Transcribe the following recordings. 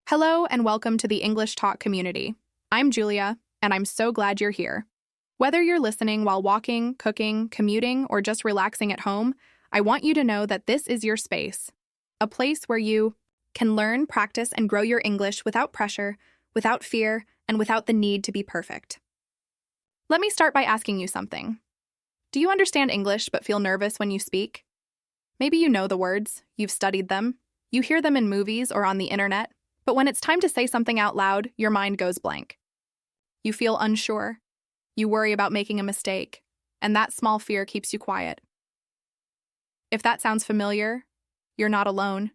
Hello and welcome to the English Talk community. I'm Julia, and I'm so glad you're here. Whether you're listening while walking, cooking, commuting, or just relaxing at home, I want you to know that this is your space, a place where you can learn, practice, and grow your English without pressure, without fear, and without the need to be perfect. Let me start by asking you something. Do you understand English but feel nervous when you speak? Maybe you know the words, you've studied them, you hear them in movies or on the internet, but when it's time to say something out loud, your mind goes blank. You feel unsure. You worry about making a mistake, and that small fear keeps you quiet. If that sounds familiar, you're not alone.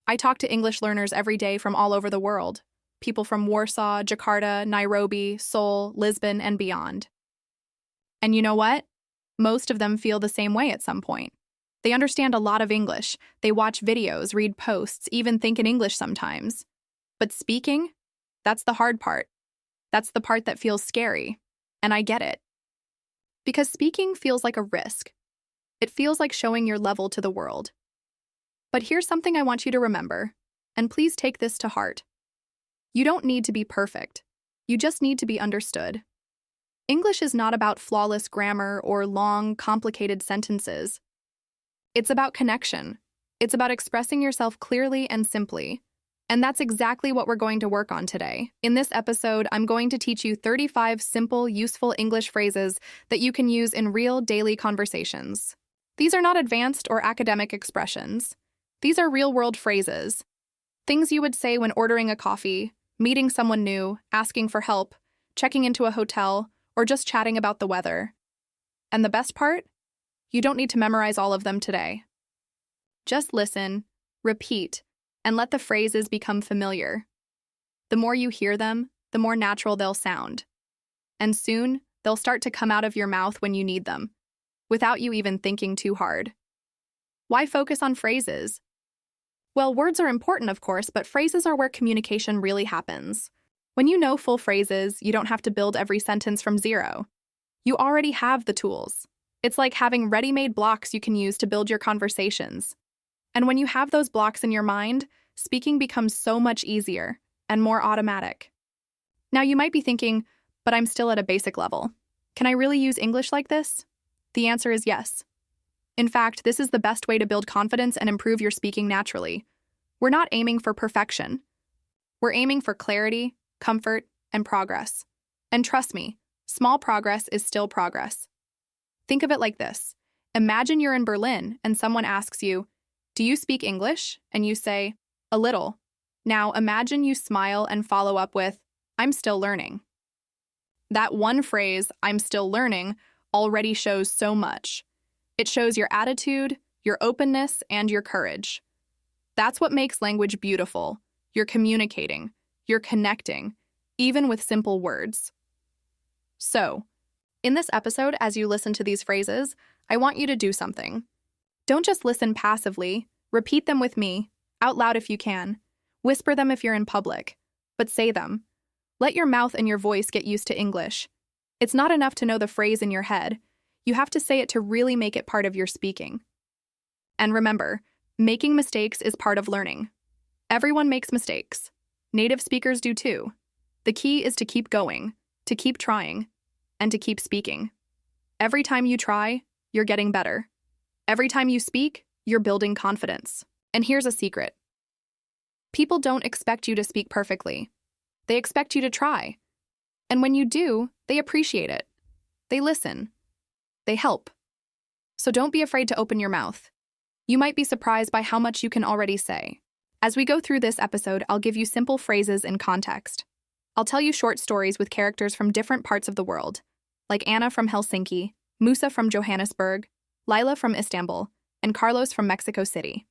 I talk to English learners every day from all over the world, people from Warsaw, Jakarta, Nairobi, Seoul, Lisbon, and beyond. And you know what? Most of them feel the same way at some point. They understand a lot of English. They watch videos, read posts, even think in English sometimes. But speaking? That's the hard part. That's the part that feels scary. And I get it. Because speaking feels like a risk. It feels like showing your level to the world. But here's something I want you to remember, and please take this to heart. You don't need to be perfect. You just need to be understood. English is not about flawless grammar or long, complicated sentences. It's about connection. It's about expressing yourself clearly and simply. And that's exactly what we're going to work on today. In this episode, I'm going to teach you 35 simple, useful English phrases that you can use in real daily conversations. These are not advanced or academic expressions. These are real-world phrases. Things you would say when ordering a coffee, meeting someone new, asking for help, checking into a hotel, or just chatting about the weather. And the best part? You don't need to memorize all of them today. Just listen, repeat, and let the phrases become familiar. The more you hear them, the more natural they'll sound. And soon, they'll start to come out of your mouth when you need them, without you even thinking too hard. Why focus on phrases? Well, words are important, of course, but phrases are where communication really happens. When you know full phrases, you don't have to build every sentence from zero. You already have the tools. It's like having ready-made blocks you can use to build your conversations. And when you have those blocks in your mind, speaking becomes so much easier and more automatic. Now you might be thinking, but I'm still at a basic level. Can I really use English like this? The answer is yes. In fact, this is the best way to build confidence and improve your speaking naturally. We're not aiming for perfection. We're aiming for clarity, comfort, and progress. And trust me, small progress is still progress. Think of it like this. Imagine you're in Berlin and someone asks you, "Do you speak English?" And you say, "A little." Now imagine you smile and follow up with, "I'm still learning." That one phrase, "I'm still learning," already shows so much. It shows your attitude, your openness, and your courage. That's what makes language beautiful. You're communicating, you're connecting, even with simple words. So, in this episode, as you listen to these phrases, I want you to do something. Don't just listen passively. Repeat them with me, out loud if you can. Whisper them if you're in public, but say them. Let your mouth and your voice get used to English. It's not enough to know the phrase in your head. You have to say it to really make it part of your speaking. And remember, making mistakes is part of learning. Everyone makes mistakes. Native speakers do too. The key is to keep going, to keep trying, and to keep speaking. Every time you try, you're getting better. Every time you speak, you're building confidence. And here's a secret. People don't expect you to speak perfectly. They expect you to try. And when you do, they appreciate it. They listen. They help. So don't be afraid to open your mouth. You might be surprised by how much you can already say. As we go through this episode, I'll give you simple phrases in context. I'll tell you short stories with characters from different parts of the world, like Anna from Helsinki, Musa from Johannesburg, Lila from Istanbul, and Carlos from Mexico City.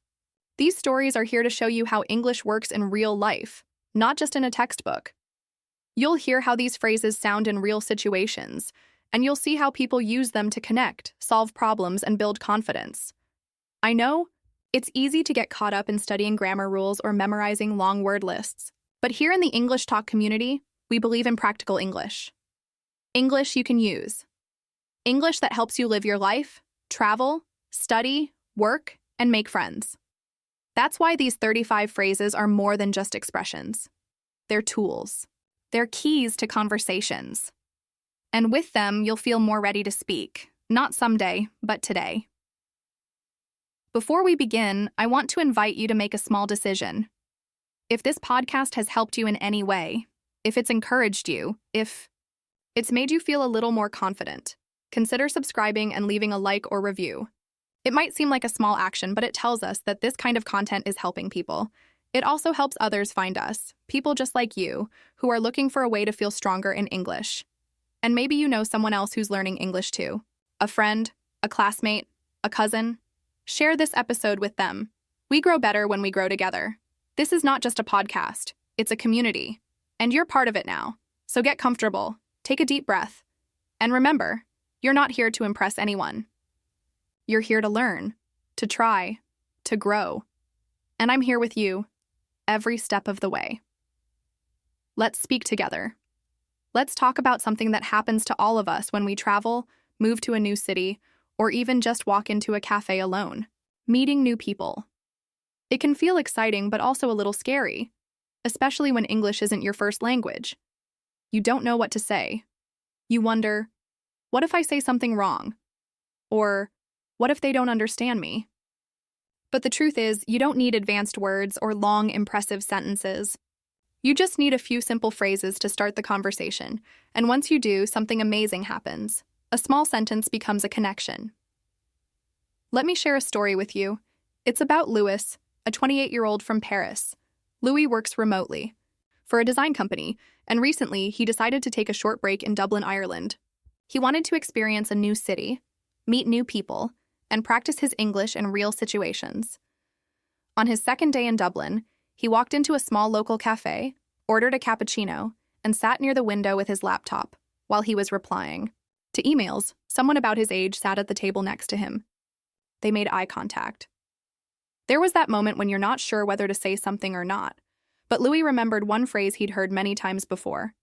These stories are here to show you how English works in real life, not just in a textbook. You'll hear how these phrases sound in real situations, and you'll see how people use them to connect, solve problems, and build confidence. I know, it's easy to get caught up in studying grammar rules or memorizing long word lists. But here in the English Talk community, we believe in practical English. English you can use. English that helps you live your life, travel, study, work, and make friends. That's why these 35 phrases are more than just expressions. They're tools. They're keys to conversations. And with them, you'll feel more ready to speak, not someday, but today. Before we begin, I want to invite you to make a small decision. If this podcast has helped you in any way, if it's encouraged you, if it's made you feel a little more confident, consider subscribing and leaving a like or review. It might seem like a small action, but it tells us that this kind of content is helping people. It also helps others find us, people just like you, who are looking for a way to feel stronger in English. And maybe you know someone else who's learning English too. A friend, a classmate, a cousin. Share this episode with them. We grow better when we grow together. This is not just a podcast, it's a community. And you're part of it now. So get comfortable, take a deep breath. And remember, you're not here to impress anyone. You're here to learn, to try, to grow. And I'm here with you every step of the way. Let's speak together. Let's talk about something that happens to all of us when we travel, move to a new city, or even just walk into a cafe alone. Meeting new people. It can feel exciting but also a little scary, especially when English isn't your first language. You don't know what to say. You wonder, what if I say something wrong? Or, what if they don't understand me? But the truth is, you don't need advanced words or long, impressive sentences. You just need a few simple phrases to start the conversation, and once you do, something amazing happens. A small sentence becomes a connection. Let me share a story with you. It's about Louis, a 28-year-old from Paris. Louis works remotely for a design company, and recently he decided to take a short break in Dublin, Ireland. He wanted to experience a new city, meet new people, and practice his English in real situations. On his second day in Dublin, he walked into a small local cafe, ordered a cappuccino, and sat near the window with his laptop while he was replying to emails. Someone about his age sat at the table next to him. They made eye contact. There was that moment when you're not sure whether to say something or not, but Louis remembered one phrase he'd heard many times before.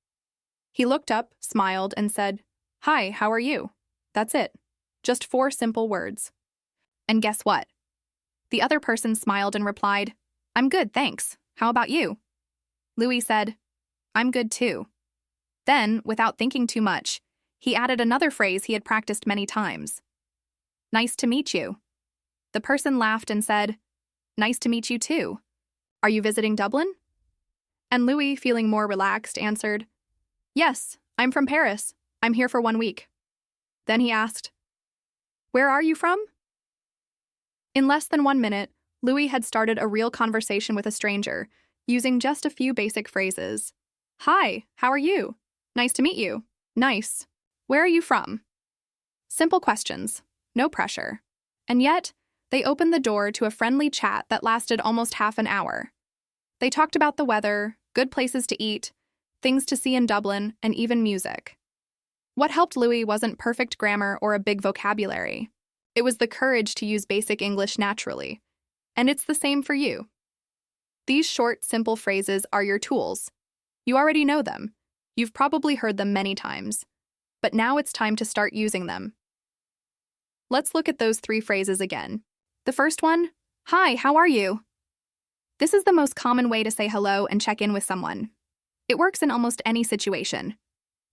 He looked up, smiled, and said, "Hi, how are you?" That's it. Just 4 simple words. And guess what? The other person smiled and replied, "I'm good, thanks. How about you?" Louis said, "I'm good too." Then, without thinking too much, he added another phrase he had practiced many times. "Nice to meet you." The person laughed and said, "Nice to meet you too. Are you visiting Dublin?" And Louis, feeling more relaxed, answered, "Yes, I'm from Paris. I'm here for 1 week." Then he asked, "Where are you from?" In less than 1 minute, Louis had started a real conversation with a stranger, using just a few basic phrases. "Hi, how are you? Nice to meet you. Nice. Where are you from?" Simple questions, no pressure. And yet, they opened the door to a friendly chat that lasted almost half an hour. They talked about the weather, good places to eat, things to see in Dublin, and even music. What helped Louis wasn't perfect grammar or a big vocabulary. It was the courage to use basic English naturally. And it's the same for you. These short, simple phrases are your tools. You already know them. You've probably heard them many times. But now it's time to start using them. Let's look at those 3 phrases again. The first one, "Hi, how are you?" This is the most common way to say hello and check in with someone. It works in almost any situation.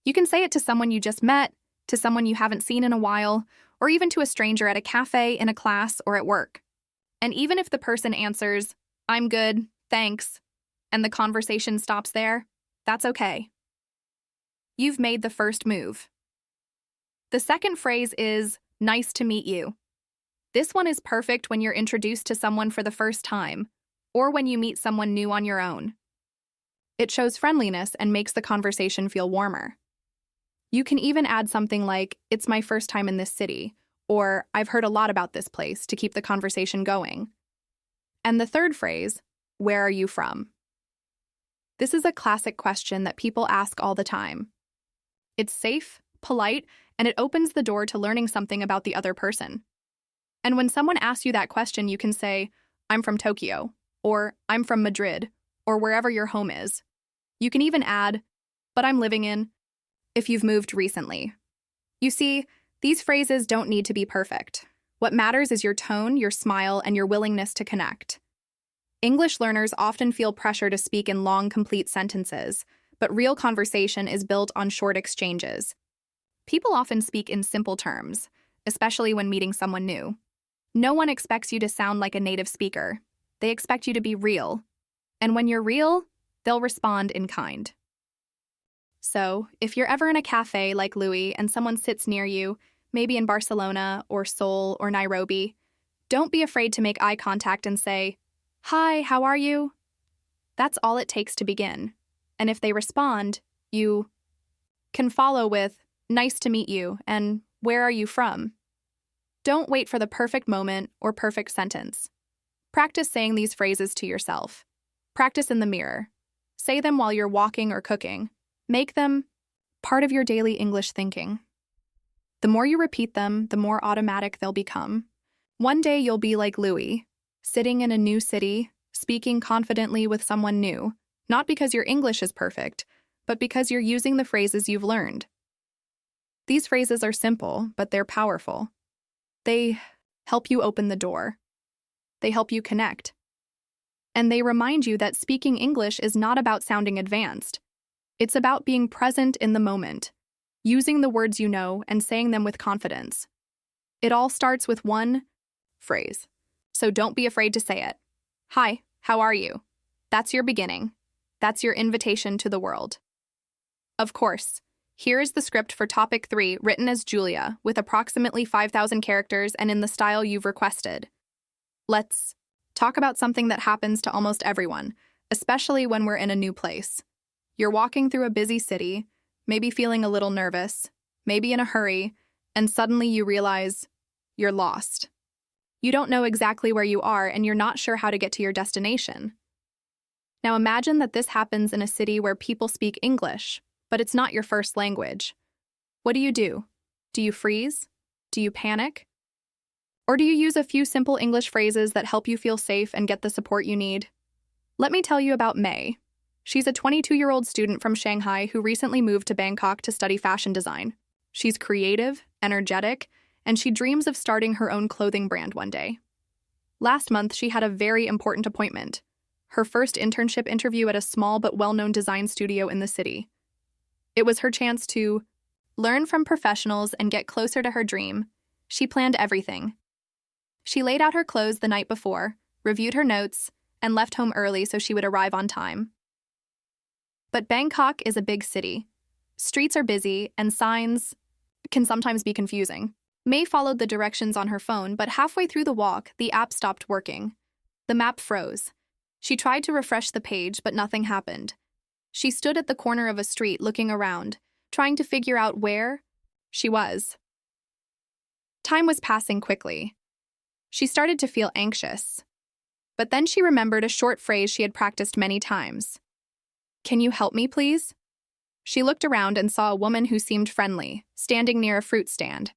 You can say it to someone you just met, to someone you haven't seen in a while, or even to a stranger at a cafe, in a class, or at work. And even if the person answers, "I'm good, thanks," and the conversation stops there, that's okay. You've made the first move. The second phrase is, "Nice to meet you." This one is perfect when you're introduced to someone for the first time, or when you meet someone new on your own. It shows friendliness and makes the conversation feel warmer. You can even add something like, "It's my first time in this city," or "I've heard a lot about this place," to keep the conversation going. And the third phrase, "Where are you from?" This is a classic question that people ask all the time. It's safe, polite, and it opens the door to learning something about the other person. And when someone asks you that question, you can say, "I'm from Tokyo," or "I'm from Madrid," or wherever your home is. You can even add, "But I'm living in," if you've moved recently. You see, these phrases don't need to be perfect. What matters is your tone, your smile, and your willingness to connect. English learners often feel pressure to speak in long, complete sentences, but real conversation is built on short exchanges. People often speak in simple terms, especially when meeting someone new. No one expects you to sound like a native speaker. They expect you to be real. And when you're real, they'll respond in kind. So, if you're ever in a cafe like Louis and someone sits near you, maybe in Barcelona or Seoul or Nairobi, don't be afraid to make eye contact and say, "Hi, how are you?" That's all it takes to begin. And if they respond, you can follow with, "Nice to meet you," and "Where are you from?" Don't wait for the perfect moment or perfect sentence. Practice saying these phrases to yourself. Practice in the mirror. Say them while you're walking or cooking. Make them part of your daily English thinking. The more you repeat them, the more automatic they'll become. One day you'll be like Louis, sitting in a new city, speaking confidently with someone new, not because your English is perfect, but because you're using the phrases you've learned. These phrases are simple, but they're powerful. They help you open the door. They help you connect. And they remind you that speaking English is not about sounding advanced. It's about being present in the moment, using the words you know and saying them with confidence. It all starts with one phrase, so don't be afraid to say it. "Hi, how are you?" That's your beginning. That's your invitation to the world. Of course, here is the script for Topic 3, written as Julia, with approximately 5,000 characters and in the style you've requested. Let's talk about something that happens to almost everyone, especially when we're in a new place. You're walking through a busy city, maybe feeling a little nervous, maybe in a hurry, and suddenly you realize you're lost. You don't know exactly where you are, and you're not sure how to get to your destination. Now imagine that this happens in a city where people speak English, but it's not your first language. What do? Do you freeze? Do you panic? Or do you use a few simple English phrases that help you feel safe and get the support you need? Let me tell you about May. She's a 22-year-old student from Shanghai who recently moved to Bangkok to study fashion design. She's creative, energetic, and she dreams of starting her own clothing brand one day. Last month, she had a very important appointment, her first internship interview at a small but well-known design studio in the city. It was her chance to learn from professionals and get closer to her dream. She planned everything. She laid out her clothes the night before, reviewed her notes, and left home early so she would arrive on time. But Bangkok is a big city. Streets are busy, and signs can sometimes be confusing. May followed the directions on her phone, but halfway through the walk, the app stopped working. The map froze. She tried to refresh the page, but nothing happened. She stood at the corner of a street looking around, trying to figure out where she was. Time was passing quickly. She started to feel anxious. But then she remembered a short phrase she had practiced many times. "Can you help me, please?" She looked around and saw a woman who seemed friendly, standing near a fruit stand.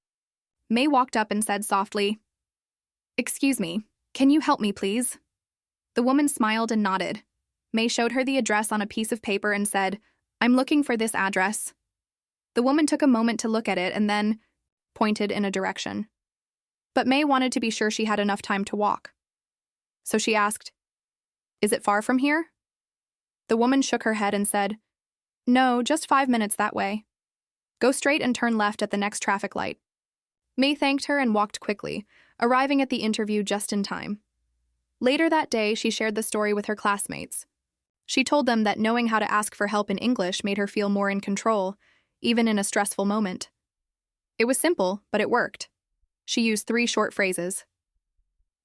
May walked up and said softly, "Excuse me, can you help me, please?" The woman smiled and nodded. May showed her the address on a piece of paper and said, "I'm looking for this address." The woman took a moment to look at it and then pointed in a direction. But May wanted to be sure she had enough time to walk. So she asked, "Is it far from here?" The woman shook her head and said, "No, just 5 minutes that way. Go straight and turn left at the next traffic light." May thanked her and walked quickly, arriving at the interview just in time. Later that day, she shared the story with her classmates. She told them that knowing how to ask for help in English made her feel more in control, even in a stressful moment. It was simple, but it worked. She used 3 short phrases.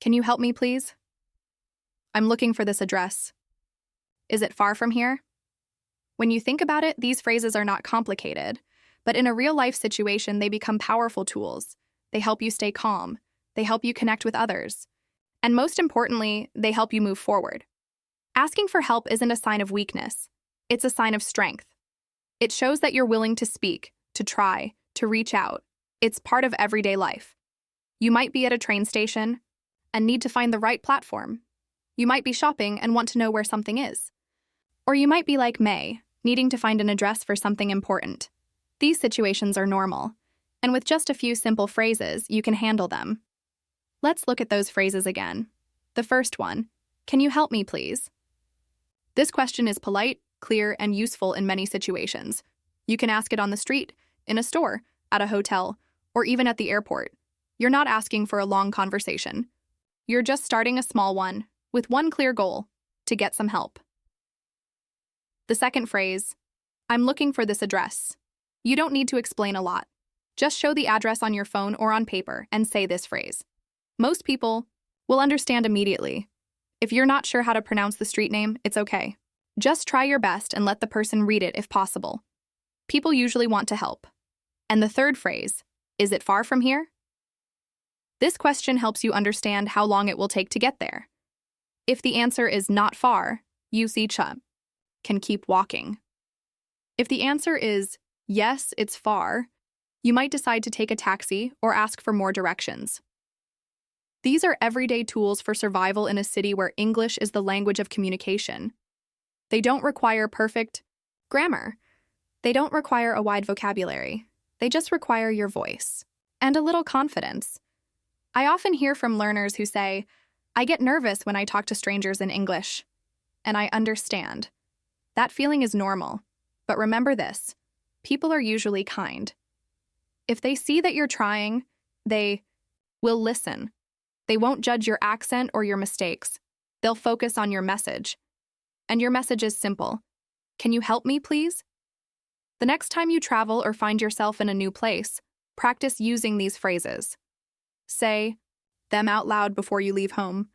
"Can you help me, please?" "I'm looking for this address." "Is it far from here?" When you think about it, these phrases are not complicated, but in a real-life situation, they become powerful tools. They help you stay calm. They help you connect with others. And most importantly, they help you move forward. Asking for help isn't a sign of weakness. It's a sign of strength. It shows that you're willing to speak, to try, to reach out. It's part of everyday life. You might be at a train station and need to find the right platform. You might be shopping and want to know where something is. Or you might be like May, needing to find an address for something important. These situations are normal, and with just a few simple phrases, you can handle them. Let's look at those phrases again. The first one, Can you help me, please? This question is polite, clear, and useful in many situations. You can ask it on the street, in a store, at a hotel, or even at the airport. You're not asking for a long conversation. You're just starting a small one, with one clear goal: to get some help. The second phrase, I'm looking for this address. You don't need to explain a lot. Just show the address on your phone or on paper and say this phrase. Most people will understand immediately. If you're not sure how to pronounce the street name, it's okay. Just try your best and let the person read it if possible. People usually want to help. And the third phrase, is it far from here? This question helps you understand how long it will take to get there. If the answer is not far, you see chub, can keep walking. If the answer is yes, it's far, you might decide to take a taxi or ask for more directions. These are everyday tools for survival in a city where English is the language of communication. They don't require perfect grammar. They don't require a wide vocabulary. They just require your voice and a little confidence. I often hear from learners who say, I get nervous when I talk to strangers in English. And I understand. That feeling is normal. But remember this, people are usually kind. If they see that you're trying, they will listen. They won't judge your accent or your mistakes. They'll focus on your message. And your message is simple. Can you help me, please? The next time you travel or find yourself in a new place, practice using these phrases. Say them out loud before you leave home.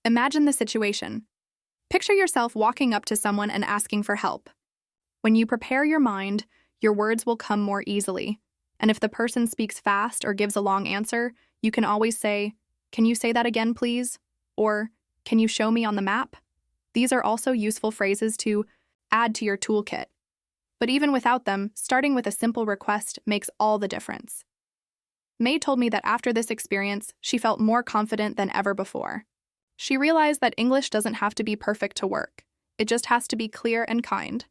Imagine the situation. Picture yourself walking up to someone and asking for help. When you prepare your mind, your words will come more easily. And if the person speaks fast or gives a long answer, you can always say, can you say that again, please? Or, can you show me on the map? These are also useful phrases to add to your toolkit. But even without them, starting with a simple request makes all the difference. May told me that after this experience, she felt more confident than ever before. She realized that English doesn't have to be perfect to work. It just has to be clear and kind.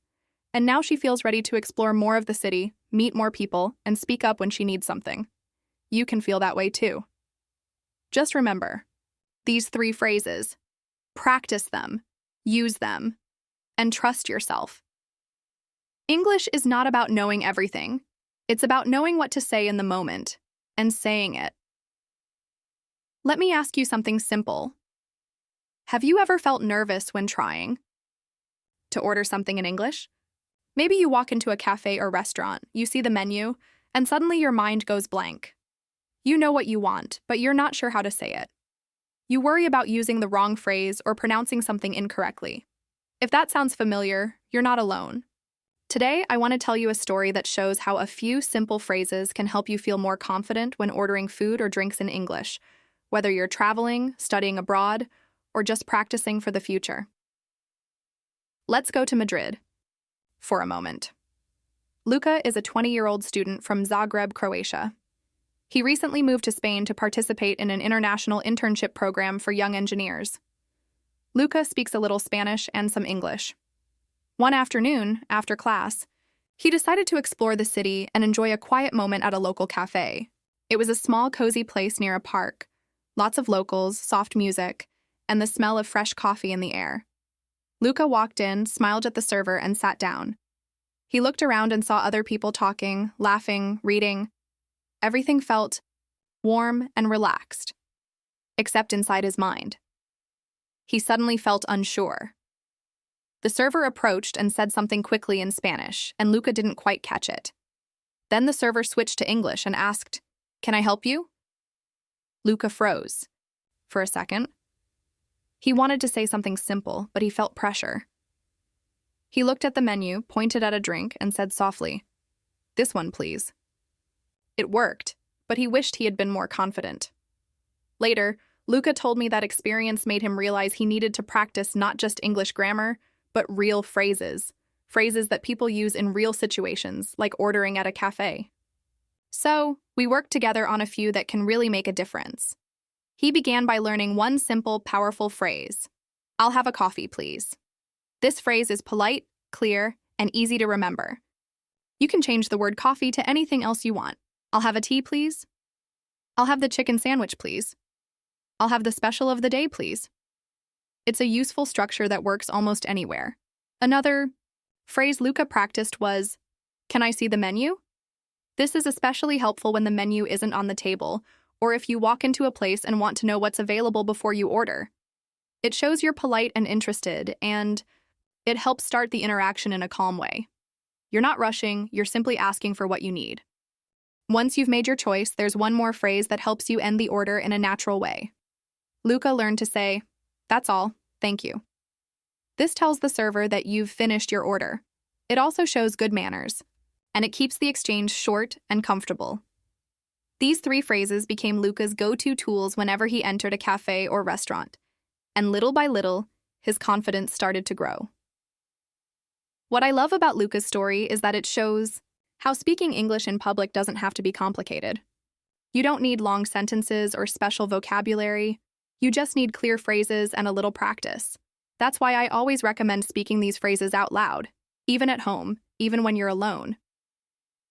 And now she feels ready to explore more of the city, meet more people, and speak up when she needs something. You can feel that way too. Just remember, these 3 phrases. Practice them, use them, and trust yourself. English is not about knowing everything. It's about knowing what to say in the moment and saying it. Let me ask you something simple. Have you ever felt nervous when trying to order something in English? Maybe you walk into a cafe or restaurant, you see the menu, and suddenly your mind goes blank. You know what you want, but you're not sure how to say it. You worry about using the wrong phrase or pronouncing something incorrectly. If that sounds familiar, you're not alone. Today, I want to tell you a story that shows how a few simple phrases can help you feel more confident when ordering food or drinks in English, whether you're traveling, studying abroad, or just practicing for the future. Let's go to Madrid for a moment. Luka is a 20-year-old student from Zagreb, Croatia. He recently moved to Spain to participate in an international internship program for young engineers. Luka speaks a little Spanish and some English. One afternoon, after class, he decided to explore the city and enjoy a quiet moment at a local cafe. It was a small, cozy place near a park. Lots of locals, soft music, and the smell of fresh coffee in the air. Luka walked in, smiled at the server, and sat down. He looked around and saw other people talking, laughing, reading. Everything felt warm and relaxed, except inside his mind. He suddenly felt unsure. The server approached and said something quickly in Spanish, and Luka didn't quite catch it. Then the server switched to English and asked, "Can I help you?" Luka froze. For a second. He wanted to say something simple, but he felt pressure. He looked at the menu, pointed at a drink, and said softly, "This one, please." It worked, but he wished he had been more confident. Later, Luka told me that experience made him realize he needed to practice not just English grammar, but real phrases that people use in real situations, like ordering at a cafe. So, we worked together on a few that can really make a difference. He began by learning one simple, powerful phrase. "I'll have a coffee, please." This phrase is polite, clear, and easy to remember. You can change the word coffee to anything else you want. "I'll have a tea, please." "I'll have the chicken sandwich, please." "I'll have the special of the day, please." It's a useful structure that works almost anywhere. Another phrase Luca practiced was, "Can I see the menu?" This is especially helpful when the menu isn't on the table, or if you walk into a place and want to know what's available before you order. It shows you're polite and interested, and it helps start the interaction in a calm way. You're not rushing, you're simply asking for what you need. Once you've made your choice, there's one more phrase that helps you end the order in a natural way. Luca learned to say, "That's all, thank you." This tells the server that you've finished your order. It also shows good manners, and it keeps the exchange short and comfortable. These 3 phrases became Luca's go-to tools whenever he entered a cafe or restaurant, and little by little, his confidence started to grow. What I love about Luca's story is that it shows how speaking English in public doesn't have to be complicated. You don't need long sentences or special vocabulary. You just need clear phrases and a little practice. That's why I always recommend speaking these phrases out loud, even at home, even when you're alone.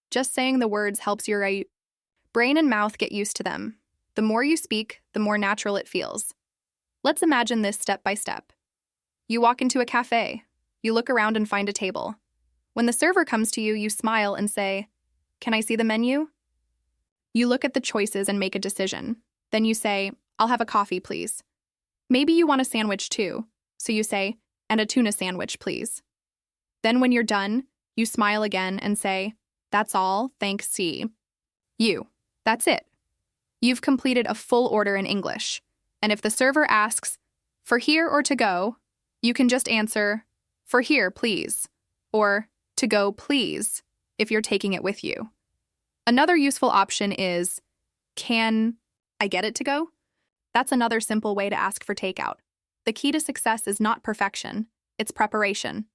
Just saying the words helps your brain and mouth get used to them. The more you speak, the more natural it feels. Let's imagine this step by step. You walk into a cafe. You look around and find a table. When the server comes to you, you smile and say, "Can I see the menu?" You look at the choices and make a decision. Then you say, "I'll have a coffee, please." Maybe you want a sandwich too, so you say, "And a tuna sandwich, please." Then when you're done, you smile again and say, "That's all, thanks, see you." That's it. You've completed a full order in English. And if the server asks, "For here or to go?" you can just answer, "For here, please," or "To go, please," if you're taking it with you. Another useful option is, "Can I get it to go?" That's another simple way to ask for takeout. The key to success is not perfection, it's preparation.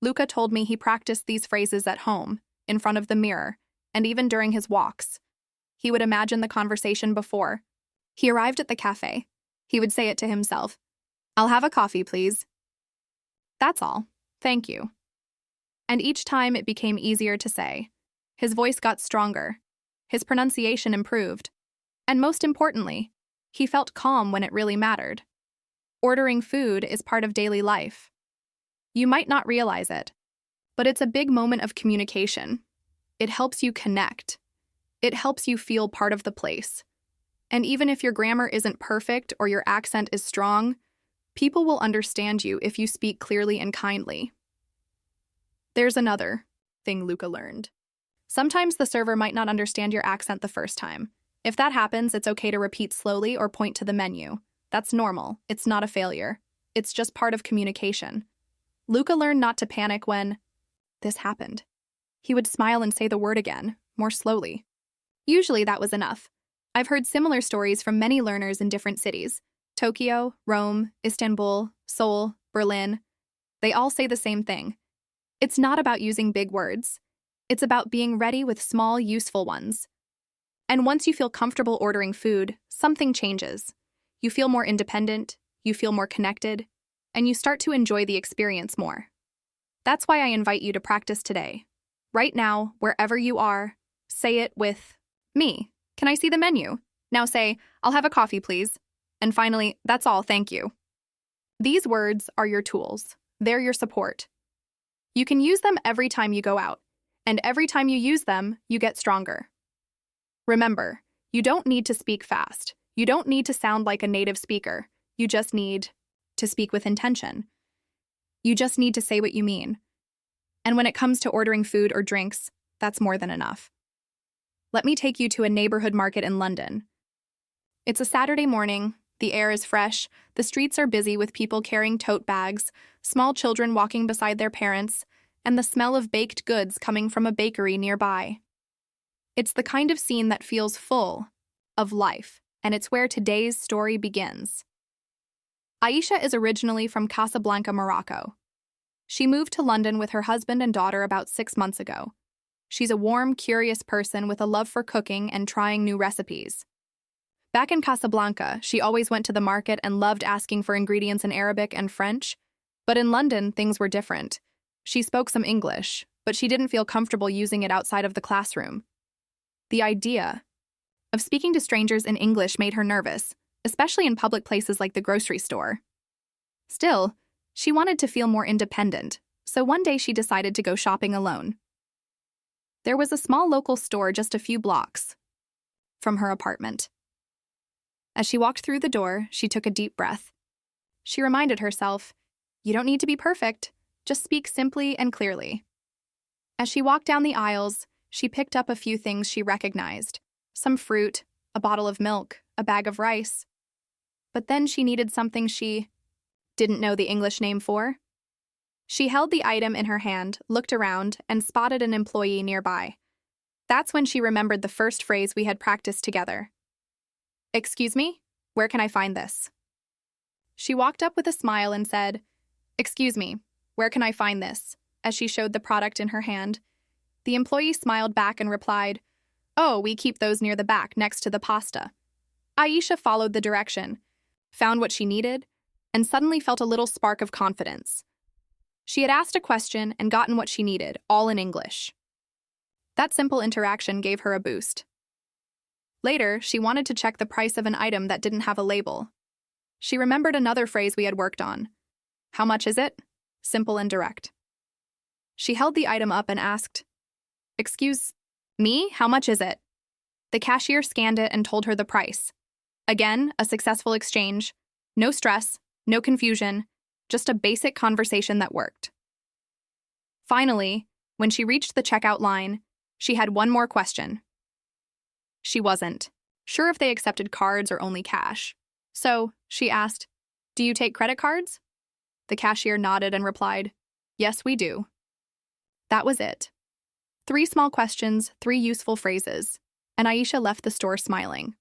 Luca told me he practiced these phrases at home, in front of the mirror, and even during his walks. He would imagine the conversation before. He arrived at the cafe. He would say it to himself, "I'll have a coffee, please." "That's all, thank you." And each time it became easier to say. His voice got stronger. His pronunciation improved. And most importantly, he felt calm when it really mattered. Ordering food is part of daily life. You might not realize it, but it's a big moment of communication. It helps you connect. It helps you feel part of the place. And even if your grammar isn't perfect or your accent is strong, people will understand you if you speak clearly and kindly. There's another thing Luca learned. Sometimes the server might not understand your accent the first time. If that happens, it's okay to repeat slowly or point to the menu. That's normal. It's not a failure. It's just part of communication. Luca learned not to panic when this happened. He would smile and say the word again, more slowly. Usually that was enough. I've heard similar stories from many learners in different cities. Tokyo, Rome, Istanbul, Seoul, Berlin. They all say the same thing. It's not about using big words. It's about being ready with small, useful ones. And once you feel comfortable ordering food, something changes. You feel more independent, you feel more connected, and you start to enjoy the experience more. That's why I invite you to practice today. Right now, wherever you are, say it with me. "Can I see the menu?" Now say, "I'll have a coffee, please." And finally, "That's all, thank you." These words are your tools. They're your support. You can use them every time you go out, and every time you use them, you get stronger. Remember, you don't need to speak fast. You don't need to sound like a native speaker. You just need to speak with intention. You just need to say what you mean. And when it comes to ordering food or drinks, that's more than enough. Let me take you to a neighborhood market in London. It's a Saturday morning. The air is fresh. The streets are busy with people carrying tote bags, small children walking beside their parents, and the smell of baked goods coming from a bakery nearby. It's the kind of scene that feels full of life, and it's where today's story begins. Aisha is originally from Casablanca, Morocco. She moved to London with her husband and daughter about 6 months ago. She's a warm, curious person with a love for cooking and trying new recipes. Back in Casablanca, she always went to the market and loved asking for ingredients in Arabic and French. But in London, things were different. She spoke some English, but she didn't feel comfortable using it outside of the classroom. The idea of speaking to strangers in English made her nervous, especially in public places like the grocery store. Still, she wanted to feel more independent, so one day she decided to go shopping alone. There was a small local store just a few blocks from her apartment. As she walked through the door, she took a deep breath. She reminded herself, "You don't need to be perfect, just speak simply and clearly." As she walked down the aisles, she picked up a few things she recognized: some fruit, a bottle of milk, a bag of rice. But then she needed something she didn't know the English name for. She held the item in her hand, looked around, and spotted an employee nearby. That's when she remembered the first phrase we had practiced together. "Excuse me, where can I find this?" She walked up with a smile and said, "Excuse me, where can I find this?" as she showed the product in her hand. The employee smiled back and replied, "Oh, we keep those near the back next to the pasta." Aisha followed the direction, found what she needed, and suddenly felt a little spark of confidence. She had asked a question and gotten what she needed, all in English. That simple interaction gave her a boost. Later, she wanted to check the price of an item that didn't have a label. She remembered another phrase we had worked on. "How much is it?" Simple and direct. She held the item up and asked, "Excuse me, how much is it?" The cashier scanned it and told her the price. Again, a successful exchange. No stress, no confusion, just a basic conversation that worked. Finally, when she reached the checkout line, she had one more question. She wasn't sure if they accepted cards or only cash. So, she asked, "Do you take credit cards?" The cashier nodded and replied, "Yes, we do." That was it. 3 small questions, 3 useful phrases, and Aisha left the store smiling.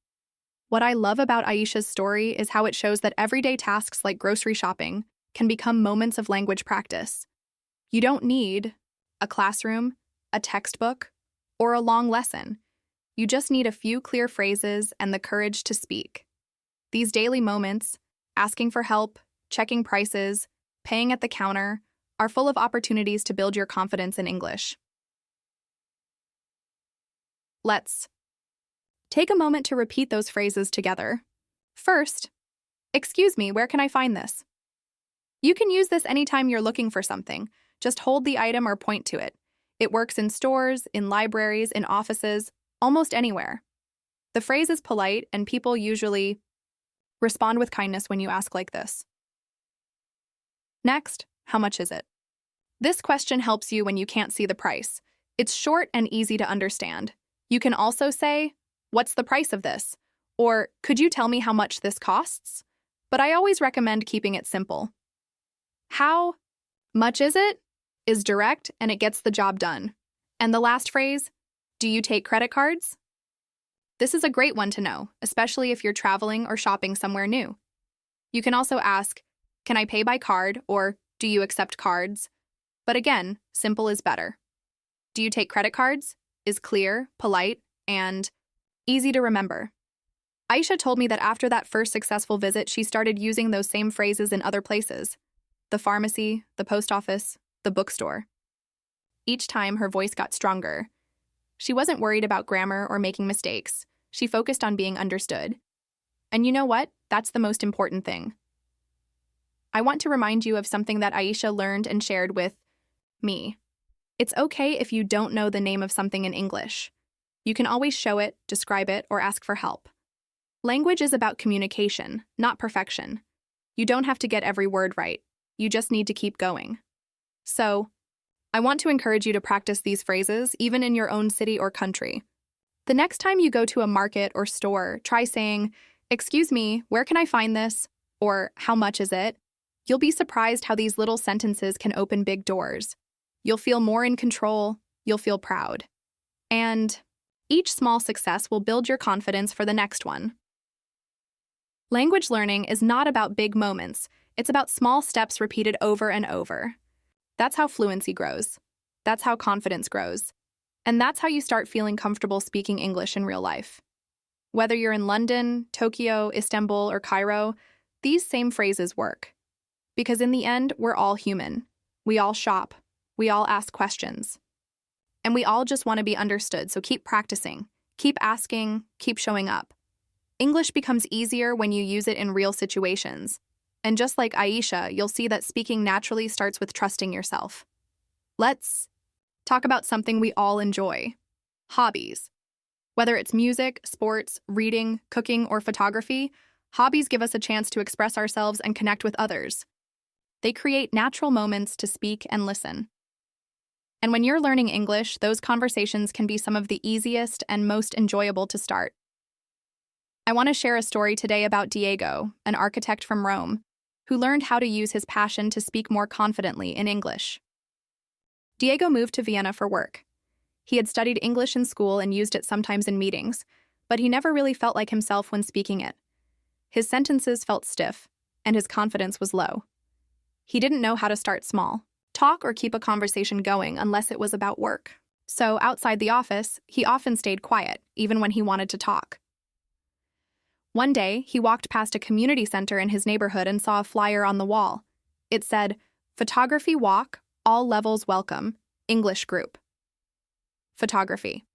What I love about Aisha's story is how it shows that everyday tasks like grocery shopping can become moments of language practice. You don't need a classroom, a textbook, or a long lesson. You just need a few clear phrases and the courage to speak. These daily moments, asking for help, checking prices, paying at the counter, are full of opportunities to build your confidence in English. Let's take a moment to repeat those phrases together. First, "Excuse me, where can I find this?" You can use this anytime you're looking for something. Just hold the item or point to it. It works in stores, in libraries, in offices, almost anywhere. The phrase is polite, and people usually respond with kindness when you ask like this. Next, how much is it? This question helps you when you can't see the price. It's short and easy to understand. You can also say, "What's the price of this?" Or, "Could you tell me how much this costs?" But I always recommend keeping it simple. How much is it? Is direct and it gets the job done. And the last phrase, "Do you take credit cards?" This is a great one to know, especially if you're traveling or shopping somewhere new. You can also ask, "Can I pay by card?" or "Do you accept cards?" But again, simple is better. "Do you take credit cards?" is clear, polite, and easy to remember. Aisha told me that after that first successful visit, she started using those same phrases in other places: the pharmacy, the post office, the bookstore. Each time, her voice got stronger. She wasn't worried about grammar or making mistakes. She focused on being understood. And you know what? That's the most important thing. I want to remind you of something that Aisha learned and shared with me. It's okay if you don't know the name of something in English. You can always show it, describe it, or ask for help. Language is about communication, not perfection. You don't have to get every word right. You just need to keep going. So, I want to encourage you to practice these phrases even in your own city or country. The next time you go to a market or store, try saying, "Excuse me, where can I find this?" or "How much is it?" You'll be surprised how these little sentences can open big doors. You'll feel more in control, you'll feel proud. And each small success will build your confidence for the next one. Language learning is not about big moments, it's about small steps repeated over and over. That's how fluency grows. That's how confidence grows. And that's how you start feeling comfortable speaking English in real life. Whether you're in London, Tokyo, Istanbul, or Cairo, these same phrases work. Because in the end, we're all human. We all shop. We all ask questions. And we all just want to be understood, so keep practicing. Keep asking, keep showing up. English becomes easier when you use it in real situations. And just like Aisha, you'll see that speaking naturally starts with trusting yourself. Let's talk about something we all enjoy: hobbies. Whether it's music, sports, reading, cooking, or photography, hobbies give us a chance to express ourselves and connect with others. They create natural moments to speak and listen. And when you're learning English, those conversations can be some of the easiest and most enjoyable to start. I want to share a story today about Diego, an architect from Rome, who learned how to use his passion to speak more confidently in English. Diego moved to Vienna for work. He had studied English in school and used it sometimes in meetings, but he never really felt like himself when speaking it. His sentences felt stiff, and his confidence was low. He didn't know how to start small, talk or keep a conversation going unless it was about work. So outside the office, he often stayed quiet, even when he wanted to talk. One day, he walked past a community center in his neighborhood and saw a flyer on the wall. It said, "Photography Walk, all levels welcome, English group." Photography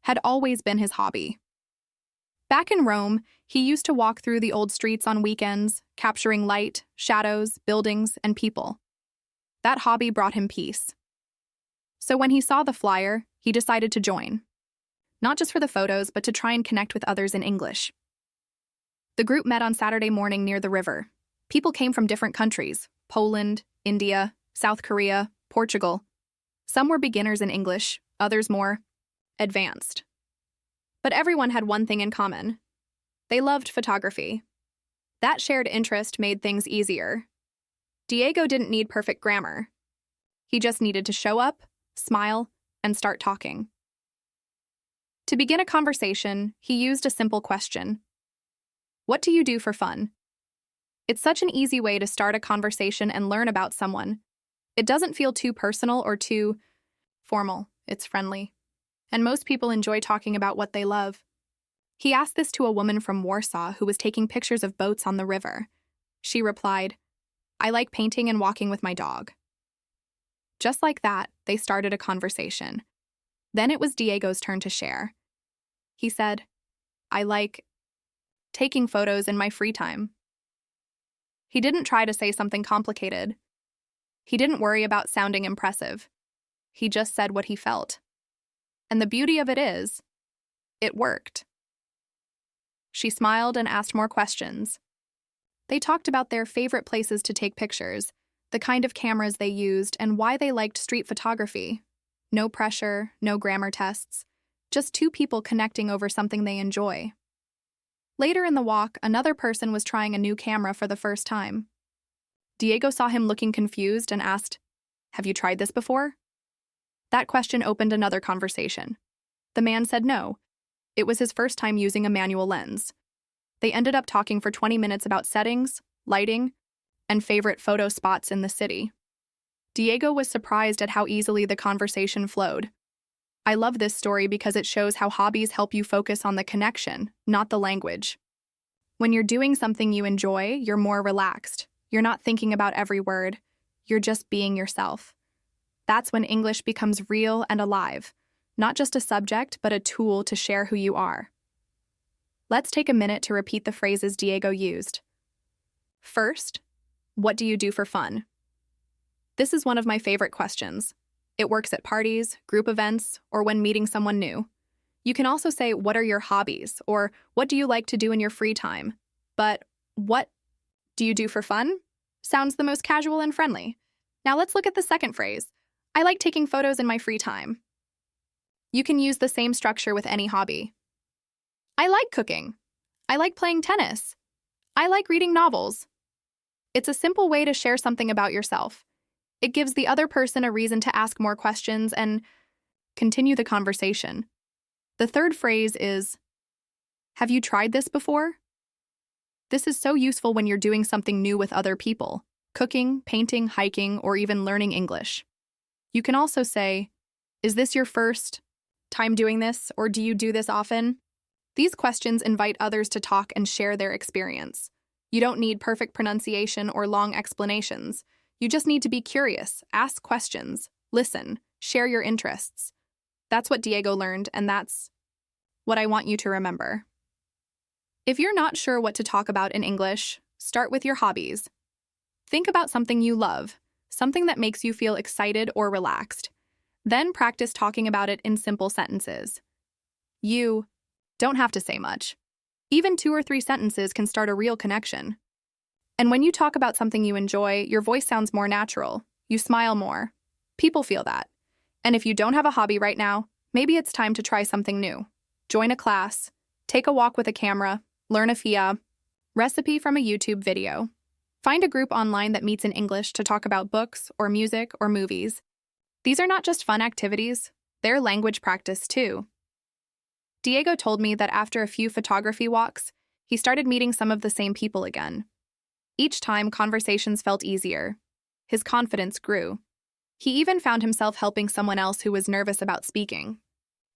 had always been his hobby. Back in Rome, he used to walk through the old streets on weekends, capturing light, shadows, buildings, and people. That hobby brought him peace. So when he saw the flyer, he decided to join. Not just for the photos, but to try and connect with others in English. The group met on Saturday morning near the river. People came from different countries: Poland, India, South Korea, Portugal. Some were beginners in English, others more advanced. But everyone had one thing in common: they loved photography. That shared interest made things easier. Diego didn't need perfect grammar. He just needed to show up, smile, and start talking. To begin a conversation, he used a simple question: "What do you do for fun?" It's such an easy way to start a conversation and learn about someone. It doesn't feel too personal or too formal. It's friendly. And most people enjoy talking about what they love. He asked this to a woman from Warsaw who was taking pictures of boats on the river. She replied, "I like painting and walking with my dog." Just like that, they started a conversation. Then it was Diego's turn to share. He said, "I like taking photos in my free time." He didn't try to say something complicated. He didn't worry about sounding impressive. He just said what he felt. And the beauty of it is, it worked. She smiled and asked more questions. They talked about their favorite places to take pictures, the kind of cameras they used, and why they liked street photography. No pressure, no grammar tests, just two people connecting over something they enjoy. Later in the walk, another person was trying a new camera for the first time. Diego saw him looking confused and asked, "Have you tried this before?" That question opened another conversation. The man said no. It was his first time using a manual lens. They ended up talking for 20 minutes about settings, lighting, and favorite photo spots in the city. Diego was surprised at how easily the conversation flowed. I love this story because it shows how hobbies help you focus on the connection, not the language. When you're doing something you enjoy, you're more relaxed. You're not thinking about every word. You're just being yourself. That's when English becomes real and alive, not just a subject, but a tool to share who you are. Let's take a minute to repeat the phrases Diego used. First, what do you do for fun? This is one of my favorite questions. It works at parties, group events, or when meeting someone new. You can also say, what are your hobbies? Or what do you like to do in your free time? But what do you do for fun? Sounds the most casual and friendly. Now let's look at the second phrase. I like taking photos in my free time. You can use the same structure with any hobby. I like cooking. I like playing tennis. I like reading novels. It's a simple way to share something about yourself. It gives the other person a reason to ask more questions and continue the conversation. The third phrase is, have you tried this before? This is so useful when you're doing something new with other people, cooking, painting, hiking, or even learning English. You can also say, is this your first time doing this, or do you do this often? These questions invite others to talk and share their experience. You don't need perfect pronunciation or long explanations. You just need to be curious, ask questions, listen, share your interests. That's what Diego learned, and that's what I want you to remember. If you're not sure what to talk about in English, Start with your hobbies. Think about something you love, something that makes you feel excited or relaxed. Then practice talking about it in simple sentences. You don't have to say much. Even 2 or 3 sentences can start a real connection. And when you talk about something you enjoy, your voice sounds more natural. You smile more. People feel that. And if you don't have a hobby right now, maybe it's time to try something new. Join a class, take a walk with a camera, learn a FIA, recipe from a YouTube video. Find a group online that meets in English to talk about books or music or movies. These are not just fun activities, they're language practice too. Diego told me that after a few photography walks, he started meeting some of the same people again. Each time, conversations felt easier. His confidence grew. He even found himself helping someone else who was nervous about speaking.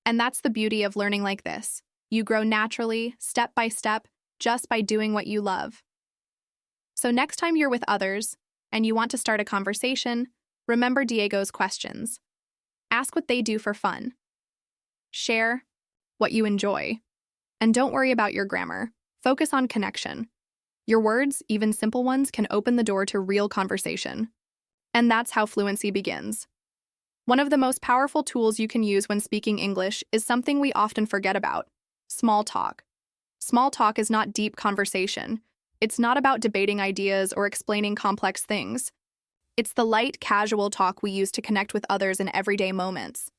And that's the beauty of learning like this. You grow naturally, step by step, just by doing what you love. So next time you're with others, and you want to start a conversation, remember Diego's questions. Ask what they do for fun. Share what you enjoy. And don't worry about your grammar. Focus on connection. Your words, even simple ones, can open the door to real conversation. And that's how fluency begins. One of the most powerful tools you can use when speaking English is something we often forget about: small talk. Small talk is not deep conversation. It's not about debating ideas or explaining complex things. It's the light, casual talk we use to connect with others in everyday moments.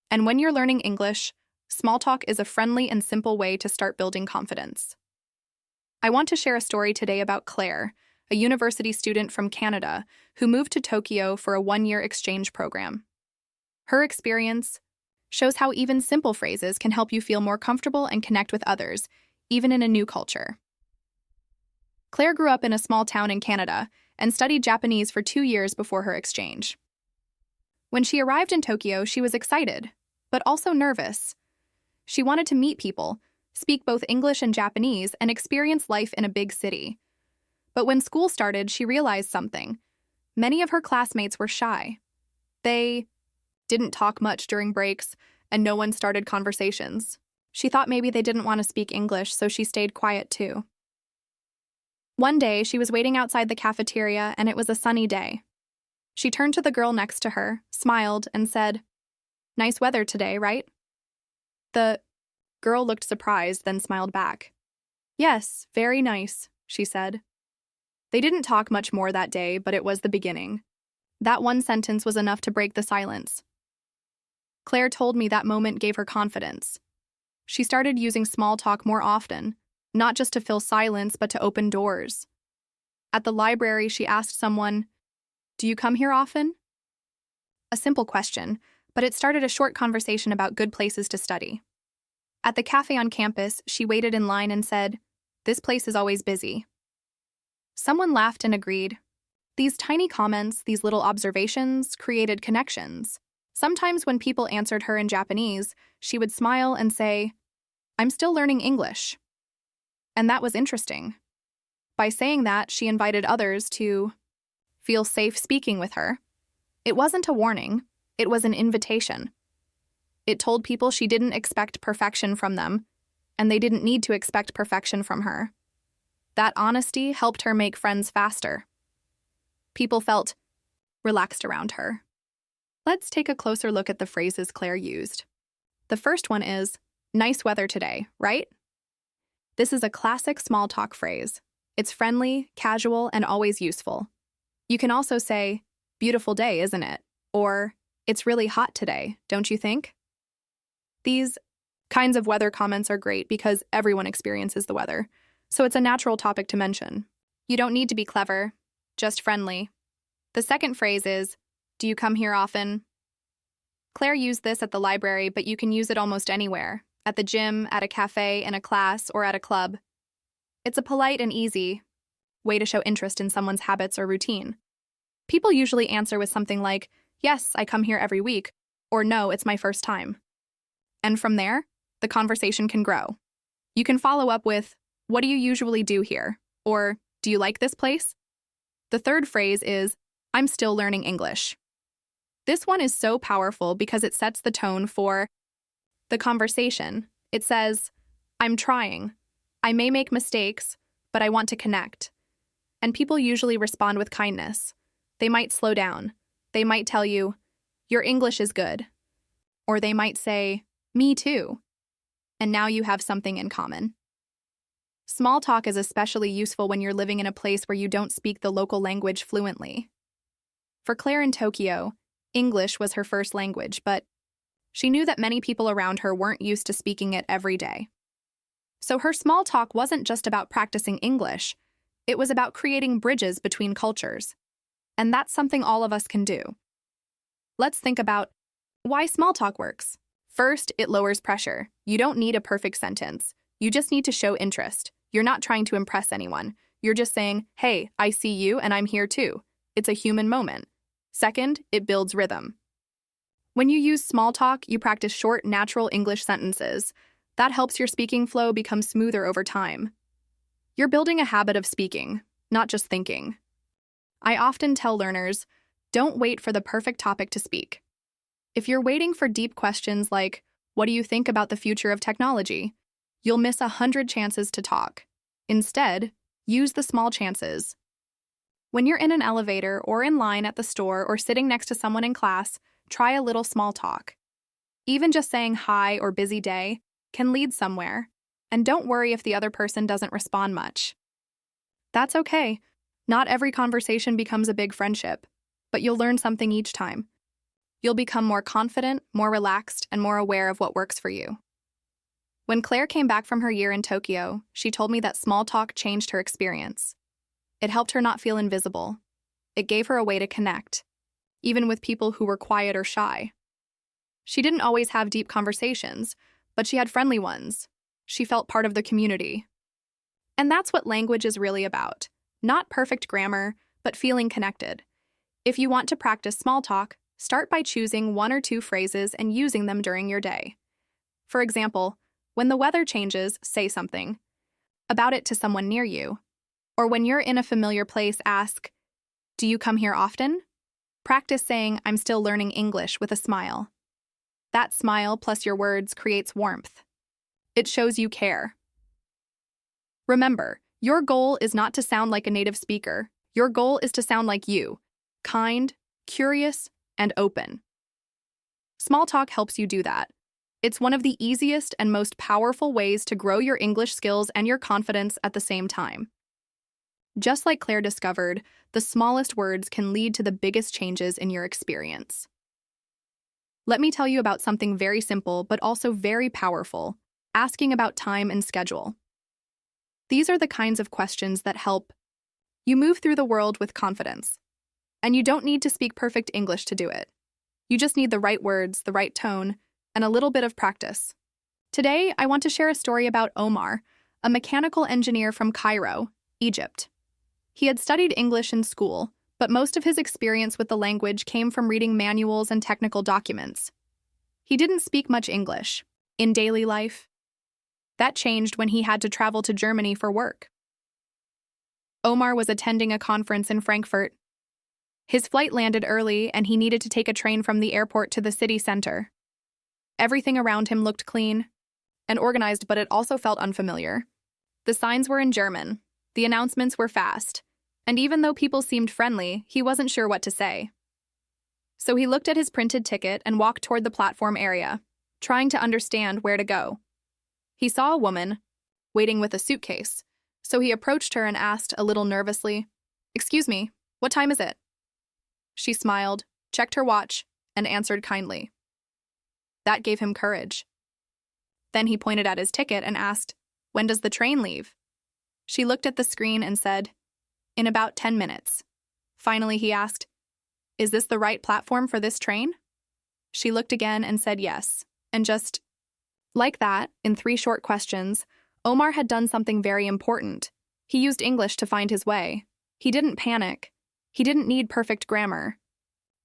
And when you're learning English, small talk is a friendly and simple way to start building confidence. I want to share a story today about Claire, a university student from Canada who moved to Tokyo for a 1-year exchange program. Her experience shows how even simple phrases can help you feel more comfortable and connect with others, even in a new culture. Claire grew up in a small town in Canada and studied Japanese for 2 years before her exchange. When she arrived in Tokyo, she was excited, but also nervous. She wanted to meet people, speak both English and Japanese, and experience life in a big city. But when school started, she realized something. Many of her classmates were shy. They didn't talk much during breaks, and no one started conversations. She thought maybe they didn't want to speak English, so she stayed quiet too. One day, she was waiting outside the cafeteria, and it was a sunny day. She turned to the girl next to her, smiled, and said, "Nice weather today, right?" The girl looked surprised, then smiled back. "Yes, very nice," she said. They didn't talk much more that day, but it was the beginning. That one sentence was enough to break the silence. Claire told me that moment gave her confidence. She started using small talk more often, not just to fill silence, but to open doors. At the library, she asked someone, "Do you come here often?" A simple question, but it started a short conversation about good places to study. At the cafe on campus, she waited in line and said, "This place is always busy." Someone laughed and agreed. These tiny comments, these little observations, created connections. Sometimes when people answered her in Japanese, she would smile and say, "I'm still learning English." And that was interesting. By saying that, she invited others to feel safe speaking with her. It wasn't a warning, it was an invitation. It told people she didn't expect perfection from them, and they didn't need to expect perfection from her. That honesty helped her make friends faster. People felt relaxed around her. Let's take a closer look at the phrases Claire used. The first one is, "Nice weather today, right?" This is a classic small talk phrase. It's friendly, casual, and always useful. You can also say, "Beautiful day, isn't it?" Or, "It's really hot today, don't you think?" These kinds of weather comments are great because everyone experiences the weather, so it's a natural topic to mention. You don't need to be clever, just friendly. The second phrase is, "Do you come here often?" Claire used this at the library, but you can use it almost anywhere, at the gym, at a cafe, in a class, or at a club. It's a polite and easy way to show interest in someone's habits or routine. People usually answer with something like, "Yes, I come here every week," or "No, it's my first time." And from there, the conversation can grow. You can follow up with, "What do you usually do here?" Or, "Do you like this place?" The third phrase is, "I'm still learning English." This one is so powerful because it sets the tone for the conversation. It says, "I'm trying. I may make mistakes, but I want to connect. And people usually respond with kindness. They might slow down. They might tell you, "Your English is good." Or they might say, "Me too." And now you have something in common. Small talk is especially useful when you're living in a place where you don't speak the local language fluently. For Claire in Tokyo, English was her first language, but she knew that many people around her weren't used to speaking it every day. So her small talk wasn't just about practicing English, it was about creating bridges between cultures. And that's something all of us can do. Let's think about why small talk works. First, it lowers pressure. You don't need a perfect sentence. You just need to show interest. You're not trying to impress anyone. You're just saying, "Hey, I see you and I'm here too." It's a human moment. Second, it builds rhythm. When you use small talk, you practice short, natural English sentences. That helps your speaking flow become smoother over time. You're building a habit of speaking, not just thinking. I often tell learners, don't wait for the perfect topic to speak. If you're waiting for deep questions like, "What do you think about the future of technology?" you'll miss 100 chances to talk. Instead, use the small chances. When you're in an elevator or in line at the store or sitting next to someone in class, try a little small talk. Even just saying hi or busy day can lead somewhere, and don't worry if the other person doesn't respond much. That's okay. Not every conversation becomes a big friendship, but you'll learn something each time. You'll become more confident, more relaxed, and more aware of what works for you. When Claire came back from her year in Tokyo, she told me that small talk changed her experience. It helped her not feel invisible. It gave her a way to connect, even with people who were quiet or shy. She didn't always have deep conversations, but she had friendly ones. She felt part of the community. And that's what language is really about. Not perfect grammar, but feeling connected. If you want to practice small talk, start by choosing 1 or 2 phrases and using them during your day. For example, when the weather changes, say something about it to someone near you. Or when you're in a familiar place, ask, "Do you come here often?" Practice saying, "I'm still learning English," with a smile. That smile plus your words creates warmth. It shows you care. Remember, your goal is not to sound like a native speaker. Your goal is to sound like you, kind, curious, and open. Small talk helps you do that. It's one of the easiest and most powerful ways to grow your English skills and your confidence at the same time. Just like Claire discovered, the smallest words can lead to the biggest changes in your experience. Let me tell you about something very simple but also very powerful: asking about time and schedule. These are the kinds of questions that help you move through the world with confidence. And you don't need to speak perfect English to do it. You just need the right words, the right tone, and a little bit of practice. Today, I want to share a story about Omar, a mechanical engineer from Cairo, Egypt. He had studied English in school, but most of his experience with the language came from reading manuals and technical documents. He didn't speak much English in daily life. That changed when he had to travel to Germany for work. Omar was attending a conference in Frankfurt. His flight landed early, and he needed to take a train from the airport to the city center. Everything around him looked clean and organized, but it also felt unfamiliar. The signs were in German, the announcements were fast, and even though people seemed friendly, he wasn't sure what to say. So he looked at his printed ticket and walked toward the platform area, trying to understand where to go. He saw a woman waiting with a suitcase, so he approached her and asked a little nervously, "Excuse me, what time is it?" She smiled, checked her watch, and answered kindly. That gave him courage. Then he pointed at his ticket and asked, "When does the train leave?" She looked at the screen and said, "In about 10 minutes. Finally, he asked, "Is this the right platform for this train?" She looked again and said yes, and just like that, in 3 short questions, Omar had done something very important. He used English to find his way. He didn't panic. He didn't need perfect grammar.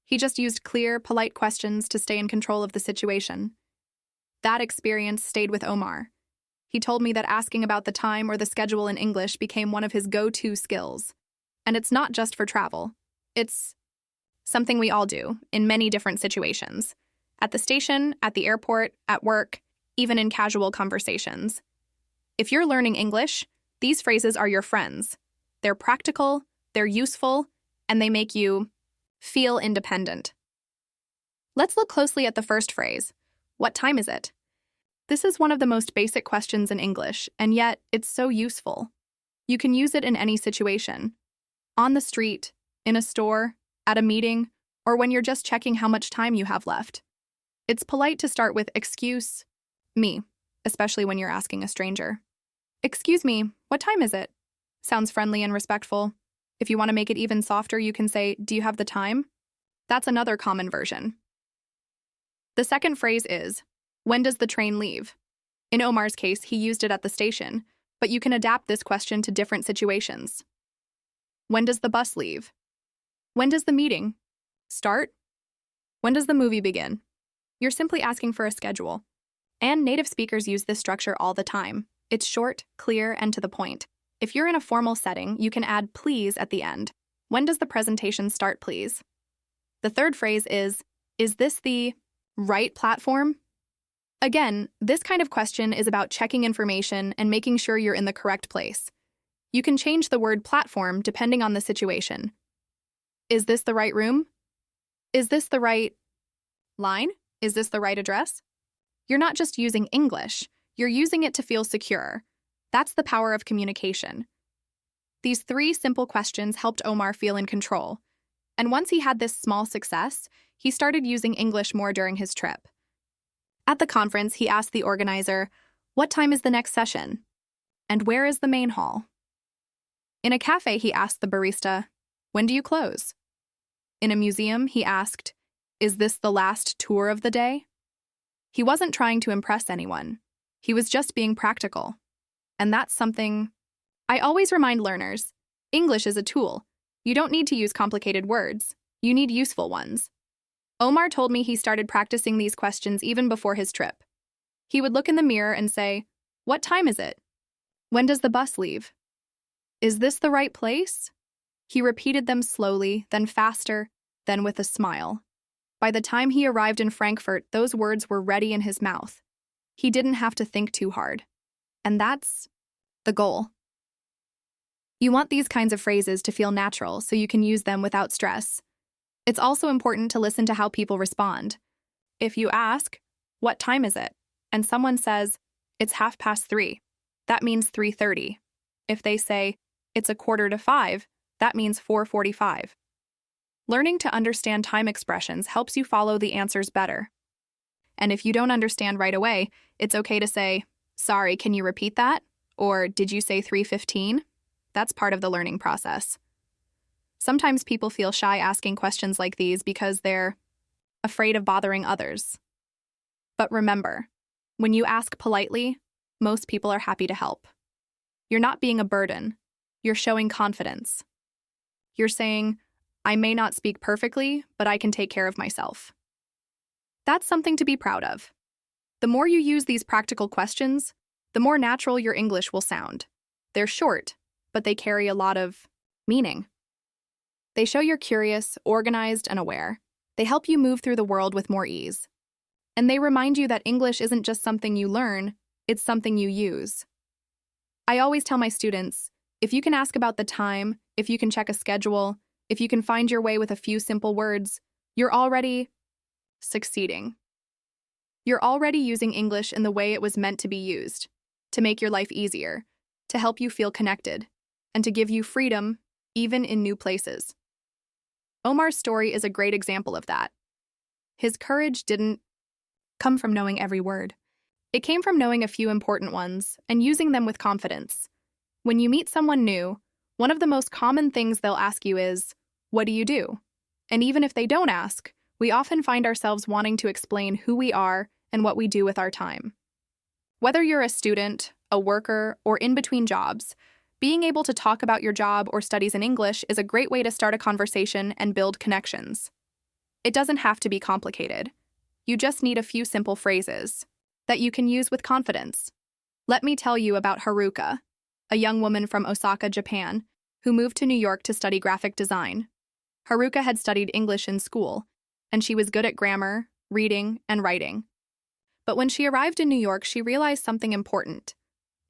He just used clear, polite questions to stay in control of the situation. That experience stayed with Omar. He told me that asking about the time or the schedule in English became one of his go-to skills. And it's not just for travel. It's something we all do in many different situations. At the station, at the airport, at work, even in casual conversations. If you're learning English, these phrases are your friends. They're practical, they're useful, and they make you feel independent. Let's look closely at the first phrase. What time is it? This is one of the most basic questions in English, and yet it's so useful. You can use it in any situation. On the street, in a store, at a meeting, or when you're just checking how much time you have left. It's polite to start with excuse me, especially when you're asking a stranger. Excuse me, what time is it? Sounds friendly and respectful. If you want to make it even softer, you can say, do you have the time? That's another common version. The second phrase is, when does the train leave? In Omar's case, he used it at the station, but you can adapt this question to different situations. When does the bus leave? When does the meeting start? When does the movie begin? You're simply asking for a schedule. And native speakers use this structure all the time. It's short, clear, and to the point. If you're in a formal setting, you can add please at the end. When does the presentation start, please? The third phrase is this the right platform? Again, this kind of question is about checking information and making sure you're in the correct place. You can change the word platform depending on the situation. Is this the right room? Is this the right line? Is this the right address? You're not just using English, you're using it to feel secure. That's the power of communication. These 3 simple questions helped Omar feel in control. And once he had this small success, he started using English more during his trip. At the conference, he asked the organizer, what time is the next session? And where is the main hall? In a cafe, he asked the barista, when do you close? In a museum, he asked, is this the last tour of the day? He wasn't trying to impress anyone. He was just being practical. And that's something I always remind learners. English is a tool. You don't need to use complicated words. You need useful ones. Omar told me he started practicing these questions even before his trip. He would look in the mirror and say, what time is it? When does the bus leave? Is this the right place? He repeated them slowly, then faster, then with a smile. By the time he arrived in Frankfurt, those words were ready in his mouth. He didn't have to think too hard. And that's the goal. You want these kinds of phrases to feel natural so you can use them without stress. It's also important to listen to how people respond. If you ask, what time is it? And someone says, it's 3:30, that means 3:30. If they say, it's 4:45, that means 4:45. Learning to understand time expressions helps you follow the answers better. And if you don't understand right away, it's okay to say, sorry, can you repeat that? Or did you say 3:15? That's part of the learning process. Sometimes people feel shy asking questions like these because they're afraid of bothering others. But remember, when you ask politely, most people are happy to help. You're not being a burden. You're showing confidence. You're saying, I may not speak perfectly, but I can take care of myself. That's something to be proud of. The more you use these practical questions, the more natural your English will sound. They're short, but they carry a lot of meaning. They show you're curious, organized, and aware. They help you move through the world with more ease. And they remind you that English isn't just something you learn, it's something you use. I always tell my students, if you can ask about the time, if you can check a schedule, if you can find your way with a few simple words, you're already succeeding. You're already using English in the way it was meant to be used, to make your life easier, to help you feel connected, and to give you freedom, even in new places. Omar's story is a great example of that. His courage didn't come from knowing every word. It came from knowing a few important ones and using them with confidence. When you meet someone new, one of the most common things they'll ask you is, what do you do? And even if they don't ask, we often find ourselves wanting to explain who we are and what we do with our time. Whether you're a student, a worker, or in between jobs, being able to talk about your job or studies in English is a great way to start a conversation and build connections. It doesn't have to be complicated. You just need a few simple phrases that you can use with confidence. Let me tell you about Haruka, a young woman from Osaka, Japan, who moved to New York to study graphic design. Haruka had studied English in school, and she was good at grammar, reading, and writing. But when she arrived in New York, she realized something important.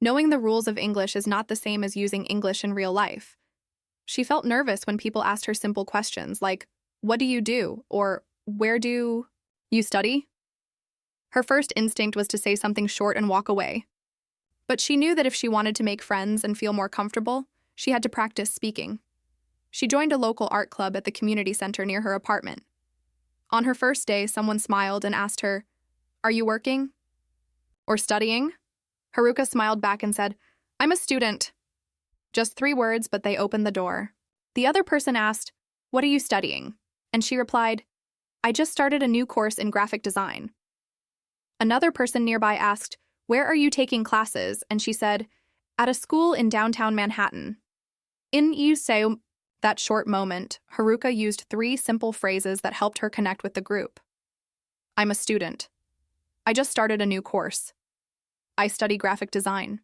Knowing the rules of English is not the same as using English in real life. She felt nervous when people asked her simple questions like, "What do you do?" or "Where do you study?" Her first instinct was to say something short and walk away. But she knew that if she wanted to make friends and feel more comfortable, she had to practice speaking. She joined a local art club at the community center near her apartment. On her first day, someone smiled and asked her, "Are you working? Or studying?" Haruka smiled back and said, "I'm a student." Just 3 words, but they opened the door. The other person asked, "What are you studying?" And she replied, "I just started a new course in graphic design." Another person nearby asked, "Where are you taking classes?" And she said, "At a school in downtown Manhattan." In that short moment, Haruka used 3 simple phrases that helped her connect with the group. "I'm a student." "I just started a new course." "I study graphic design."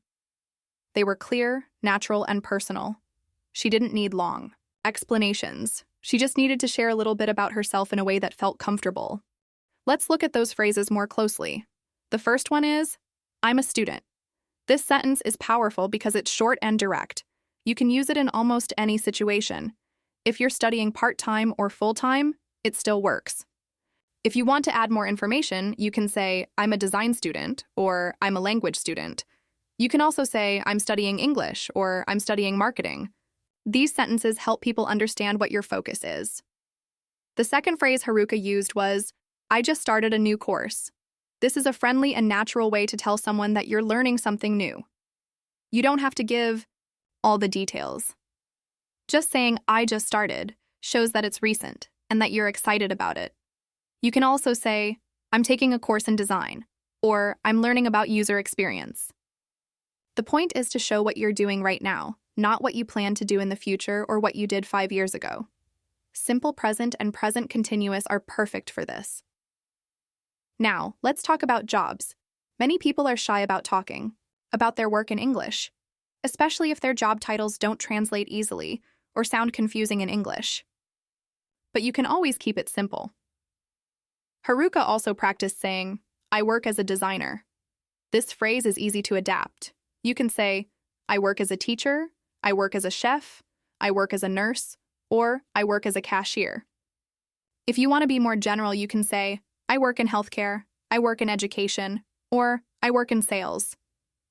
They were clear, natural, and personal. She didn't need long explanations. She just needed to share a little bit about herself in a way that felt comfortable. Let's look at those phrases more closely. The first one is, "I'm a student." This sentence is powerful because it's short and direct. You can use it in almost any situation. If you're studying part-time or full-time, it still works. If you want to add more information, you can say, "I'm a design student," or "I'm a language student." You can also say, "I'm studying English," or "I'm studying marketing." These sentences help people understand what your focus is. The second phrase Haruka used was, "I just started a new course." This is a friendly and natural way to tell someone that you're learning something new. You don't have to give all the details. Just saying, "I just started," shows that it's recent and that you're excited about it. You can also say, "I'm taking a course in design," or "I'm learning about user experience." The point is to show what you're doing right now, not what you plan to do in the future or what you did 5 years ago. Simple present and present continuous are perfect for this. Now, let's talk about jobs. Many people are shy about talking about their work in English, especially if their job titles don't translate easily or sound confusing in English. But you can always keep it simple. Haruka also practiced saying, "I work as a designer." This phrase is easy to adapt. You can say, "I work as a teacher," "I work as a chef," "I work as a nurse," or "I work as a cashier." If you want to be more general, you can say, "I work in healthcare," "I work in education," or "I work in sales."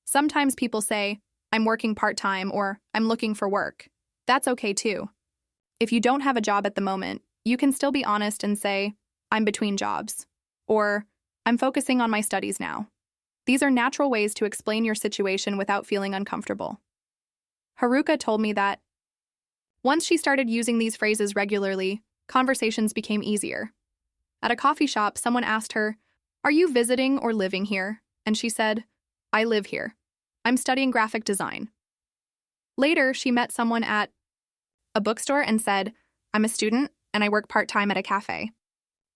Sometimes people say, "I'm working part-time," or "I'm looking for work." That's okay too. If you don't have a job at the moment, you can still be honest and say, "I'm between jobs," or "I'm focusing on my studies now." These are natural ways to explain your situation without feeling uncomfortable. Haruka told me that once she started using these phrases regularly, conversations became easier. At a coffee shop, someone asked her, "Are you visiting or living here?" And she said, "I live here. I'm studying graphic design." Later, she met someone at a bookstore and said, "I'm a student and I work part-time at a cafe."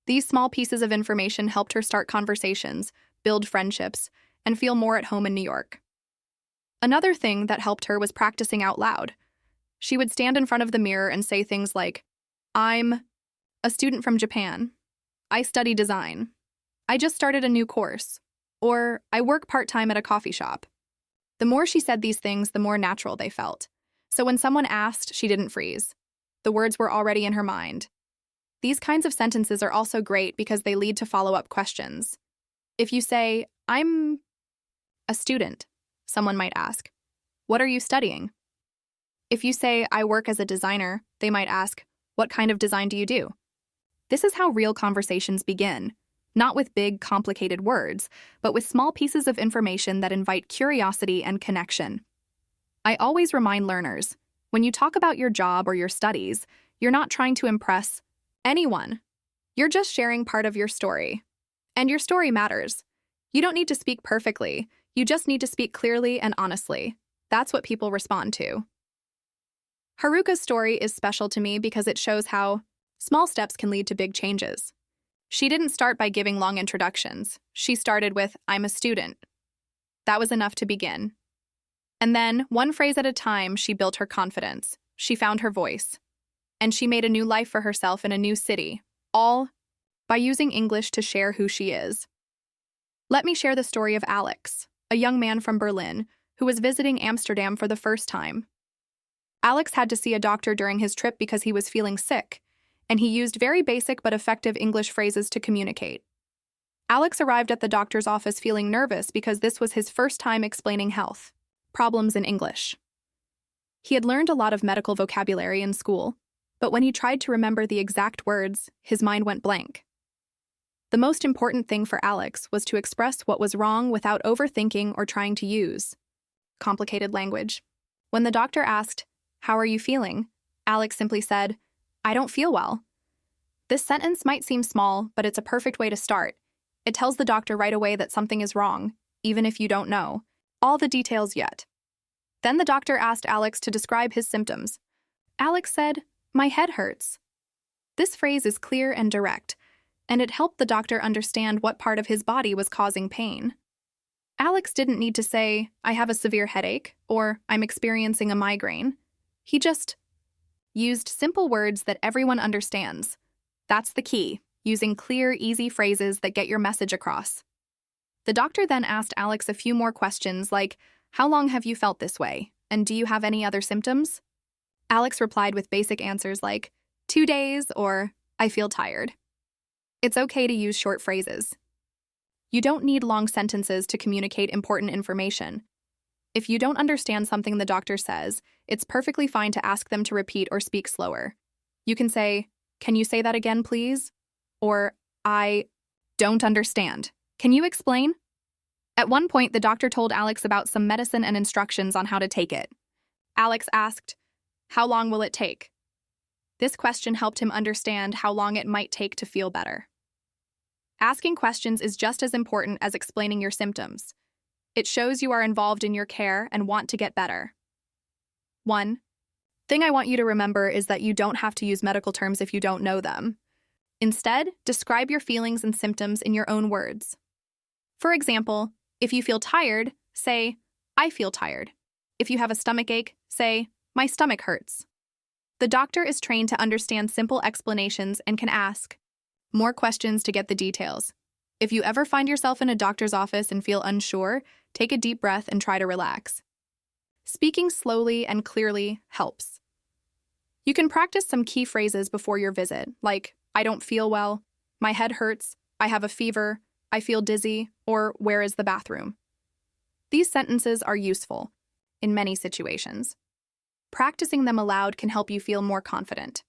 These small pieces of information helped her start conversations, build friendships, and feel more at home in New York. Another thing that helped her was practicing out loud. She would stand in front of the mirror and say things like, "I'm a student from Japan," "I study design," "I just started a new course," or "I work part-time at a coffee shop." The more she said these things, the more natural they felt. So when someone asked, she didn't freeze. The words were already in her mind. These kinds of sentences are also great because they lead to follow-up questions. If you say, "I'm a student," someone might ask, "What are you studying?" If you say, "I work as a designer," they might ask, "What kind of design do you do?" This is how real conversations begin, not with big, complicated words, but with small pieces of information that invite curiosity and connection. I always remind learners, when you talk about your job or your studies, you're not trying to impress anyone. You're just sharing part of your story. And your story matters. You don't need to speak perfectly. You just need to speak clearly and honestly. That's what people respond to. Haruka's story is special to me because it shows how small steps can lead to big changes. She didn't start by giving long introductions. She started with, "I'm a student." That was enough to begin. And then, one phrase at a time, she built her confidence. She found her voice. And she made a new life for herself in a new city, all by using English to share who she is. Let me share the story of Alex, a young man from Berlin who was visiting Amsterdam for the first time. Alex had to see a doctor during his trip because he was feeling sick, and he used very basic but effective English phrases to communicate. Alex arrived at the doctor's office feeling nervous because this was his first time explaining health problems in English. He had learned a lot of medical vocabulary in school, but when he tried to remember the exact words, his mind went blank. The most important thing for Alex was to express what was wrong without overthinking or trying to use complicated language. When the doctor asked, "How are you feeling?" Alex simply said, "I don't feel well." This sentence might seem small, but it's a perfect way to start. It tells the doctor right away that something is wrong, even if you don't know all the details yet. Then the doctor asked Alex to describe his symptoms. Alex said, "My head hurts." This phrase is clear and direct, and it helped the doctor understand what part of his body was causing pain. Alex didn't need to say, "I have a severe headache," or "I'm experiencing a migraine." He just used simple words that everyone understands. That's the key, using clear, easy phrases that get your message across. The doctor then asked Alex a few more questions like, "How long have you felt this way? And do you have any other symptoms?" Alex replied with basic answers like, 2 days, or "I feel tired." It's okay to use short phrases. You don't need long sentences to communicate important information. If you don't understand something the doctor says, it's perfectly fine to ask them to repeat or speak slower. You can say, "Can you say that again, please?" Or, "I don't understand. Can you explain?" At one point, the doctor told Alex about some medicine and instructions on how to take it. Alex asked, "How long will it take?" This question helped him understand how long it might take to feel better. Asking questions is just as important as explaining your symptoms. It shows you are involved in your care and want to get better. One thing I want you to remember is that you don't have to use medical terms if you don't know them. Instead, describe your feelings and symptoms in your own words. For example, if you feel tired, say, "I feel tired." If you have a stomachache, say, "My stomach hurts." The doctor is trained to understand simple explanations and can ask more questions to get the details. If you ever find yourself in a doctor's office and feel unsure, take a deep breath and try to relax. Speaking slowly and clearly helps. You can practice some key phrases before your visit, like, "I don't feel well," "My head hurts," "I have a fever," "I feel dizzy," or "Where is the bathroom?" These sentences are useful in many situations. Practicing them aloud can help you feel more confident.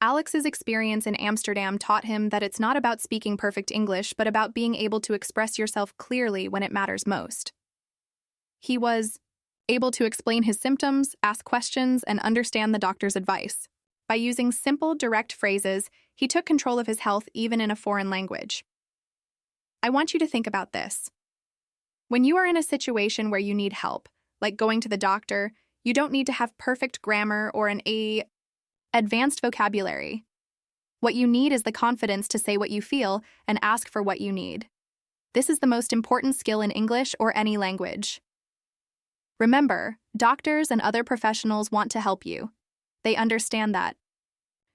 Alex's experience in Amsterdam taught him that it's not about speaking perfect English, but about being able to express yourself clearly when it matters most. He was able to explain his symptoms, ask questions, and understand the doctor's advice. By using simple, direct phrases, he took control of his health even in a foreign language. I want you to think about this. When you are in a situation where you need help, like going to the doctor, you don't need to have perfect grammar or an advanced vocabulary. What you need is the confidence to say what you feel and ask for what you need. This is the most important skill in English or any language. Remember, doctors and other professionals want to help you. They understand that.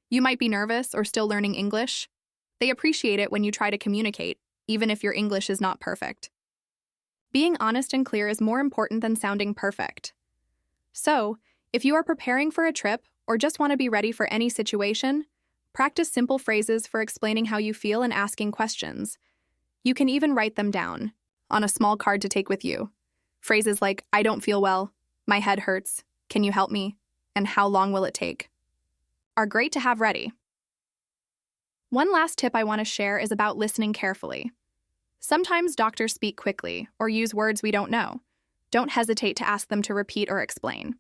You might be nervous or still learning English. They appreciate it when you try to communicate, even if your English is not perfect. Being honest and clear is more important than sounding perfect. So, if you are preparing for a trip or just want to be ready for any situation, practice simple phrases for explaining how you feel and asking questions. You can even write them down on a small card to take with you. Phrases like, "I don't feel well," "My head hurts," "Can you help me?" and "How long will it take?" are great to have ready. One last tip I want to share is about listening carefully. Sometimes doctors speak quickly or use words we don't know. Don't hesitate to ask them to repeat or explain.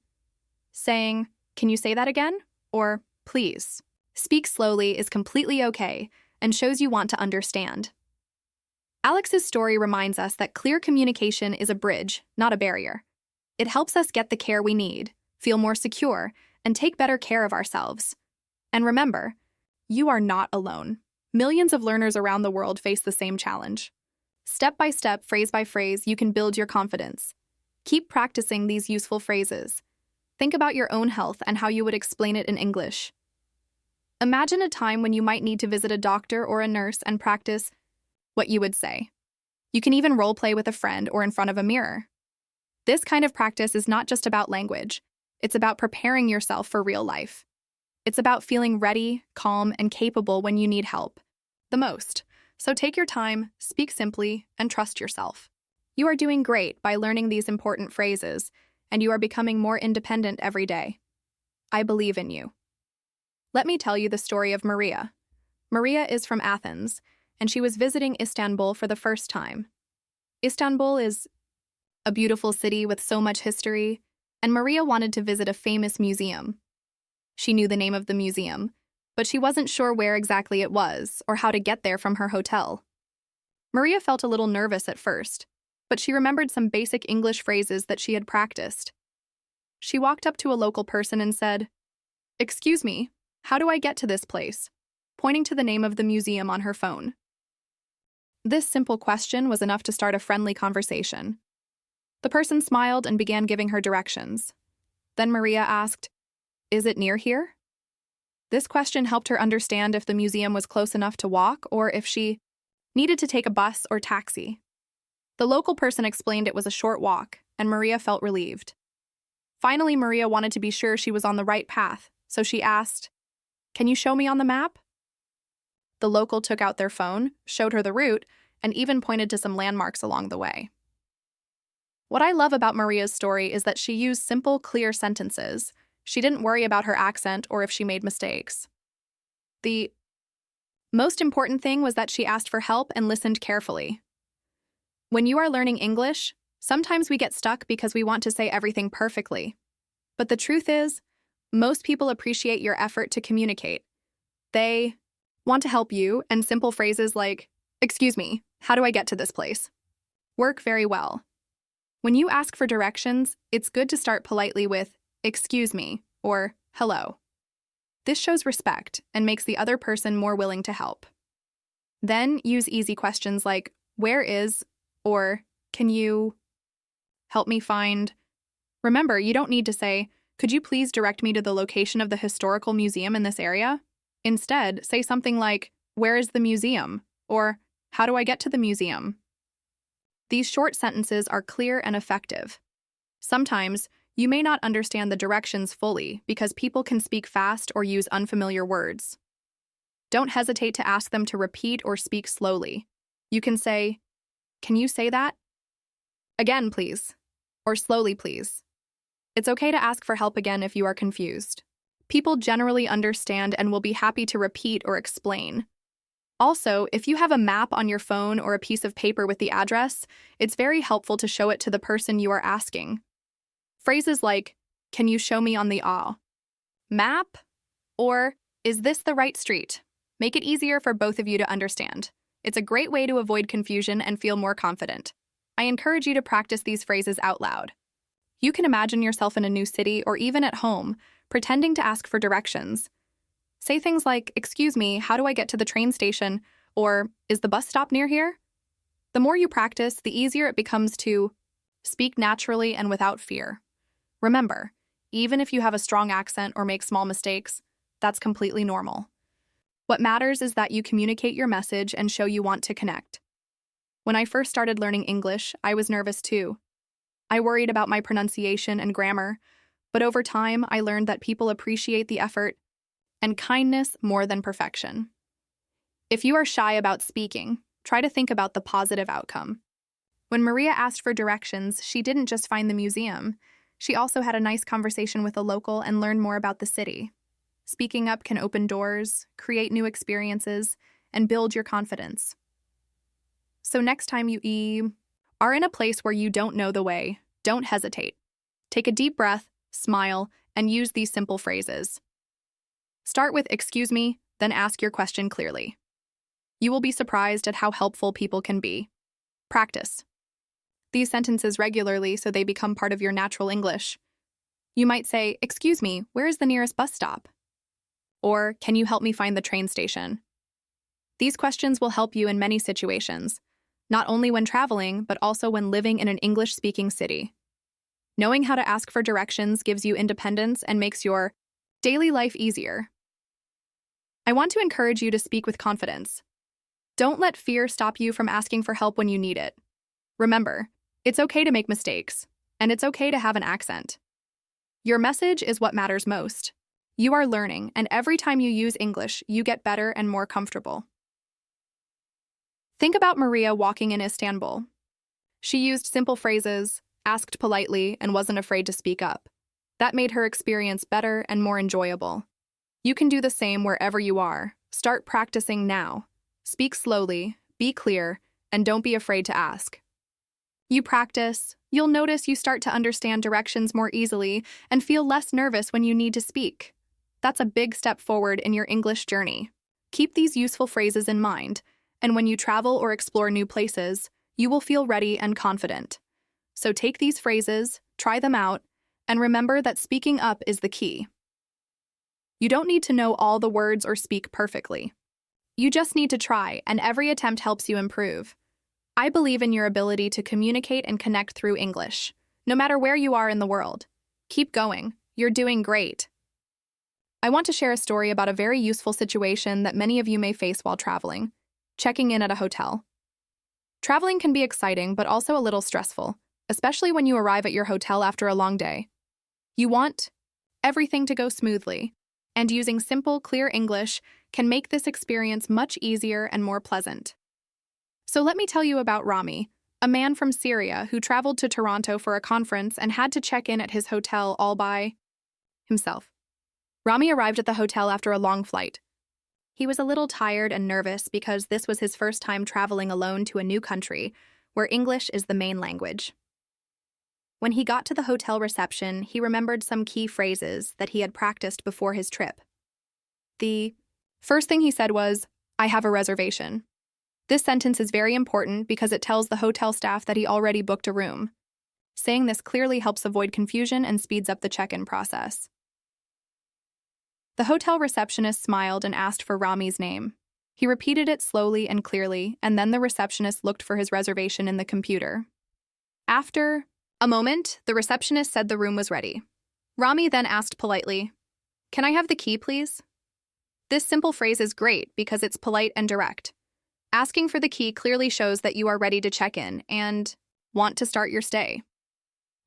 Saying, "Can you say that again?" or "Please speak slowly" is completely okay and shows you want to understand. Alex's story reminds us that clear communication is a bridge, not a barrier. It helps us get the care we need, feel more secure, and take better care of ourselves. And remember, you are not alone. Millions of learners around the world face the same challenge. Step by step, phrase by phrase, you can build your confidence. Keep practicing these useful phrases. Think about your own health and how you would explain it in English. Imagine a time when you might need to visit a doctor or a nurse and practice what you would say. You can even role play with a friend or in front of a mirror. This kind of practice is not just about language. It's about preparing yourself for real life. It's about feeling ready, calm, and capable when you need help the most. So take your time, speak simply, and trust yourself. You are doing great by learning these important phrases, and you are becoming more independent every day. I believe in you. Let me tell you the story of Maria. Maria is from Athens, and she was visiting Istanbul for the first time. Istanbul is a beautiful city with so much history, and Maria wanted to visit a famous museum. She knew the name of the museum, but she wasn't sure where exactly it was or how to get there from her hotel. Maria felt a little nervous at first, but she remembered some basic English phrases that she had practiced. She walked up to a local person and said, "Excuse me, how do I get to this place?" pointing to the name of the museum on her phone. This simple question was enough to start a friendly conversation. The person smiled and began giving her directions. Then Maria asked, "Is it near here?" This question helped her understand if the museum was close enough to walk or if she needed to take a bus or taxi. The local person explained it was a short walk, and Maria felt relieved. Finally, Maria wanted to be sure she was on the right path, so she asked, "Can you show me on the map?" The local took out their phone, showed her the route, and even pointed to some landmarks along the way. What I love about Maria's story is that she used simple, clear sentences. She didn't worry about her accent or if she made mistakes. The most important thing was that she asked for help and listened carefully. When you are learning English, sometimes we get stuck because we want to say everything perfectly. But the truth is, most people appreciate your effort to communicate. They want to help you, and simple phrases like, "Excuse me, how do I get to this place?" work very well. When you ask for directions, it's good to start politely with, "Excuse me," or "Hello." This shows respect and makes the other person more willing to help. Then use easy questions like, "Where is," or "Can you help me find?" Remember, you don't need to say, "Could you please direct me to the location of the historical museum in this area?" Instead, say something like, "Where is the museum?" or "How do I get to the museum?" These short sentences are clear and effective. Sometimes, you may not understand the directions fully because people can speak fast or use unfamiliar words. Don't hesitate to ask them to repeat or speak slowly. You can say, "Can you say that again, please?" or "Slowly, please." It's okay to ask for help again if you are confused. People generally understand and will be happy to repeat or explain. Also, if you have a map on your phone or a piece of paper with the address, it's very helpful to show it to the person you are asking. Phrases like, "Can you show me on the map?" or "Is this the right street?" make it easier for both of you to understand. It's a great way to avoid confusion and feel more confident. I encourage you to practice these phrases out loud. You can imagine yourself in a new city or even at home, pretending to ask for directions. Say things like, "Excuse me, how do I get to the train station?" or "Is the bus stop near here?" The more you practice, the easier it becomes to speak naturally and without fear. Remember, even if you have a strong accent or make small mistakes, that's completely normal. What matters is that you communicate your message and show you want to connect. When I first started learning English, I was nervous too. I worried about my pronunciation and grammar, but over time, I learned that people appreciate the effort and kindness more than perfection. If you are shy about speaking, try to think about the positive outcome. When Maria asked for directions, she didn't just find the museum. She also had a nice conversation with a local and learned more about the city. Speaking up can open doors, create new experiences, and build your confidence. So next time you are in a place where you don't know the way, don't hesitate. Take a deep breath, smile, and use these simple phrases. Start with "Excuse me," then ask your question clearly. You will be surprised at how helpful people can be. Practice these sentences regularly so they become part of your natural English. You might say, "Excuse me, where is the nearest bus stop?" Or, "Can you help me find the train station?" These questions will help you in many situations, not only when traveling, but also when living in an English-speaking city. Knowing how to ask for directions gives you independence and makes your daily life easier. I want to encourage you to speak with confidence. Don't let fear stop you from asking for help when you need it. Remember, it's okay to make mistakes, and it's okay to have an accent. Your message is what matters most. You are learning, and every time you use English, you get better and more comfortable. Think about Maria walking in Istanbul. She used simple phrases, asked politely, and wasn't afraid to speak up. That made her experience better and more enjoyable. You can do the same wherever you are. Start practicing now. Speak slowly, be clear, and don't be afraid to ask. You practice, you'll notice you start to understand directions more easily and feel less nervous when you need to speak. That's a big step forward in your English journey. Keep these useful phrases in mind, and when you travel or explore new places, you will feel ready and confident. So take these phrases, try them out, and remember that speaking up is the key. You don't need to know all the words or speak perfectly. You just need to try, and every attempt helps you improve. I believe in your ability to communicate and connect through English, no matter where you are in the world. Keep going. You're doing great. I want to share a story about a very useful situation that many of you may face while traveling: checking in at a hotel. Traveling can be exciting, but also a little stressful, especially when you arrive at your hotel after a long day. You want everything to go smoothly, and using simple, clear English can make this experience much easier and more pleasant. So let me tell you about Rami, a man from Syria who traveled to Toronto for a conference and had to check in at his hotel all by himself. Rami arrived at the hotel after a long flight. He was a little tired and nervous because this was his first time traveling alone to a new country where English is the main language. When he got to the hotel reception, he remembered some key phrases that he had practiced before his trip. The first thing he said was, "I have a reservation." This sentence is very important because it tells the hotel staff that he already booked a room. Saying this clearly helps avoid confusion and speeds up the check-in process. The hotel receptionist smiled and asked for Rami's name. He repeated it slowly and clearly, and then the receptionist looked for his reservation in the computer. After a moment, the receptionist said the room was ready. Rami then asked politely, "Can I have the key, please?" This simple phrase is great because it's polite and direct. Asking for the key clearly shows that you are ready to check in and want to start your stay.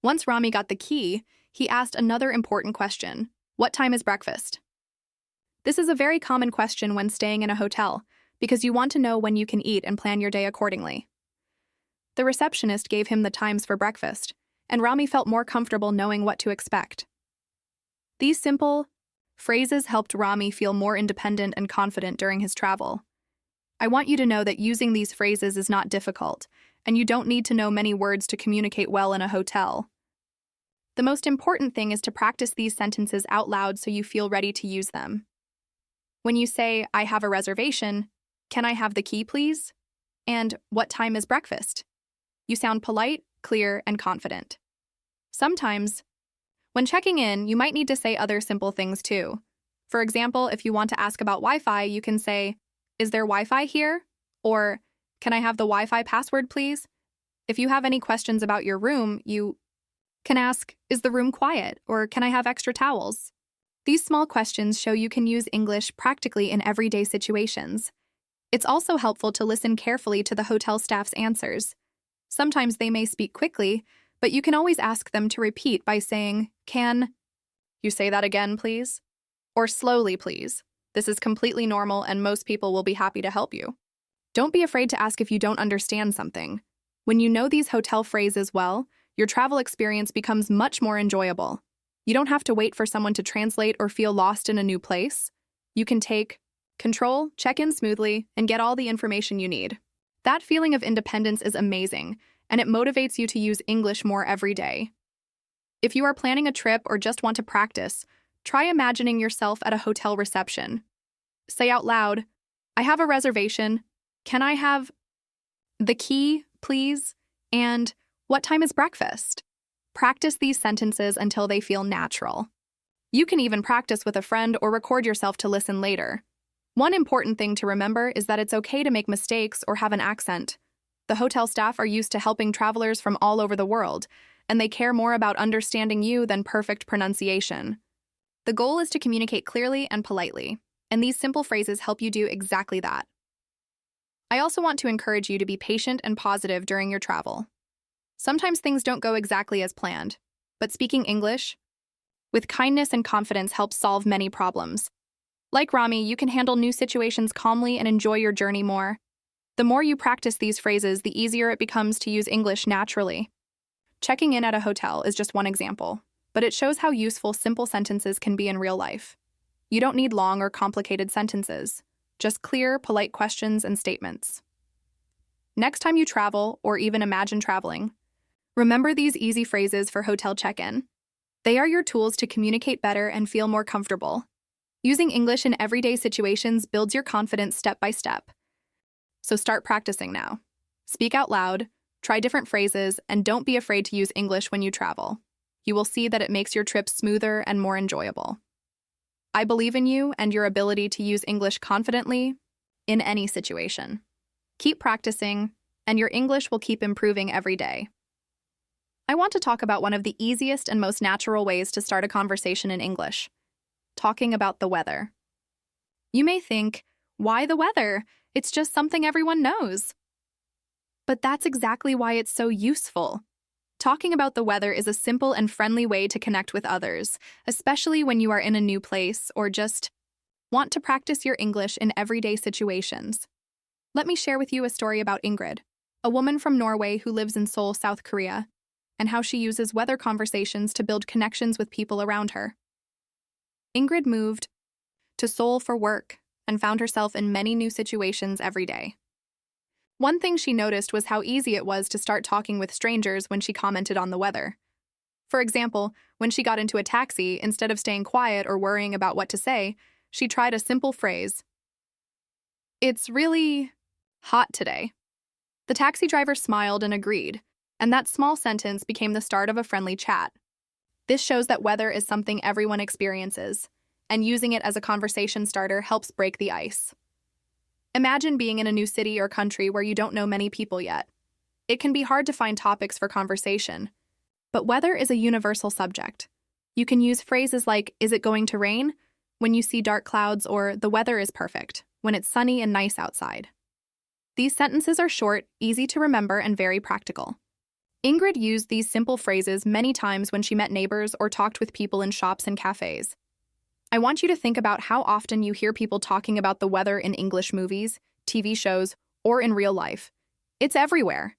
Once Rami got the key, he asked another important question: "What time is breakfast?" This is a very common question when staying in a hotel because you want to know when you can eat and plan your day accordingly. The receptionist gave him the times for breakfast, and Rami felt more comfortable knowing what to expect. These simple phrases helped Rami feel more independent and confident during his travel. I want you to know that using these phrases is not difficult, and you don't need to know many words to communicate well in a hotel. The most important thing is to practice these sentences out loud so you feel ready to use them. When you say, "I have a reservation," "Can I have the key, please?" and "What time is breakfast?" you sound polite, clear, and confident. Sometimes, when checking in, you might need to say other simple things too. For example, if you want to ask about Wi-Fi, you can say, "Is there Wi-Fi here?" or "Can I have the Wi-Fi password, please?" If you have any questions about your room, you can ask, "Is the room quiet?" or "Can I have extra towels?" These small questions show you can use English practically in everyday situations. It's also helpful to listen carefully to the hotel staff's answers. Sometimes they may speak quickly, but you can always ask them to repeat by saying, "Can you say that again, please?" or "Slowly, please." This is completely normal, and most people will be happy to help you. Don't be afraid to ask if you don't understand something. When you know these hotel phrases well, your travel experience becomes much more enjoyable. You don't have to wait for someone to translate or feel lost in a new place. You can take control, check in smoothly, and get all the information you need. That feeling of independence is amazing, and it motivates you to use English more every day. If you are planning a trip or just want to practice, try imagining yourself at a hotel reception. Say out loud, "I have a reservation. Can I have the key, please?" and "What time is breakfast?" Practice these sentences until they feel natural. You can even practice with a friend or record yourself to listen later. One important thing to remember is that it's okay to make mistakes or have an accent. The hotel staff are used to helping travelers from all over the world, and they care more about understanding you than perfect pronunciation. The goal is to communicate clearly and politely, and these simple phrases help you do exactly that. I also want to encourage you to be patient and positive during your travel. Sometimes things don't go exactly as planned, but speaking English with kindness and confidence helps solve many problems. Like Rami, you can handle new situations calmly and enjoy your journey more. The more you practice these phrases, the easier it becomes to use English naturally. Checking in at a hotel is just one example, but it shows how useful simple sentences can be in real life. You don't need long or complicated sentences, just clear, polite questions and statements. Next time you travel, or even imagine traveling, remember these easy phrases for hotel check-in. They are your tools to communicate better and feel more comfortable. Using English in everyday situations builds your confidence step by step. So start practicing now. Speak out loud, try different phrases, and don't be afraid to use English when you travel. You will see that it makes your trips smoother and more enjoyable. I believe in you and your ability to use English confidently in any situation. Keep practicing, and your English will keep improving every day. I want to talk about one of the easiest and most natural ways to start a conversation in English: talking about the weather. You may think, why the weather? It's just something everyone knows. But that's exactly why it's so useful. Talking about the weather is a simple and friendly way to connect with others, especially when you are in a new place or just want to practice your English in everyday situations. Let me share with you a story about Ingrid, a woman from Norway who lives in Seoul, South Korea, and how she uses weather conversations to build connections with people around her. Ingrid moved to Seoul for work and found herself in many new situations every day. One thing she noticed was how easy it was to start talking with strangers when she commented on the weather. For example, when she got into a taxi, instead of staying quiet or worrying about what to say, she tried a simple phrase. "It's really hot today." The taxi driver smiled and agreed, and that small sentence became the start of a friendly chat. This shows that weather is something everyone experiences, and using it as a conversation starter helps break the ice. Imagine being in a new city or country where you don't know many people yet. It can be hard to find topics for conversation, but weather is a universal subject. You can use phrases like, "Is it going to rain?" when you see dark clouds, or "The weather is perfect," when it's sunny and nice outside. These sentences are short, easy to remember, and very practical. Ingrid used these simple phrases many times when she met neighbors or talked with people in shops and cafes. I want you to think about how often you hear people talking about the weather in English movies, TV shows, or in real life. It's everywhere.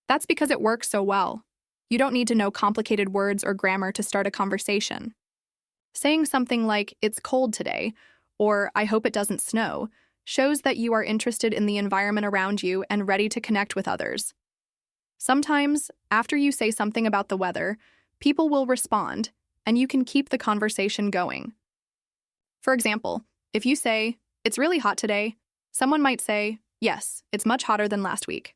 That's because it works so well. You don't need to know complicated words or grammar to start a conversation. Saying something like, "It's cold today," or "I hope it doesn't snow," shows that you are interested in the environment around you and ready to connect with others. Sometimes, after you say something about the weather, people will respond, and you can keep the conversation going. For example, if you say, "It's really hot today," someone might say, "Yes, it's much hotter than last week."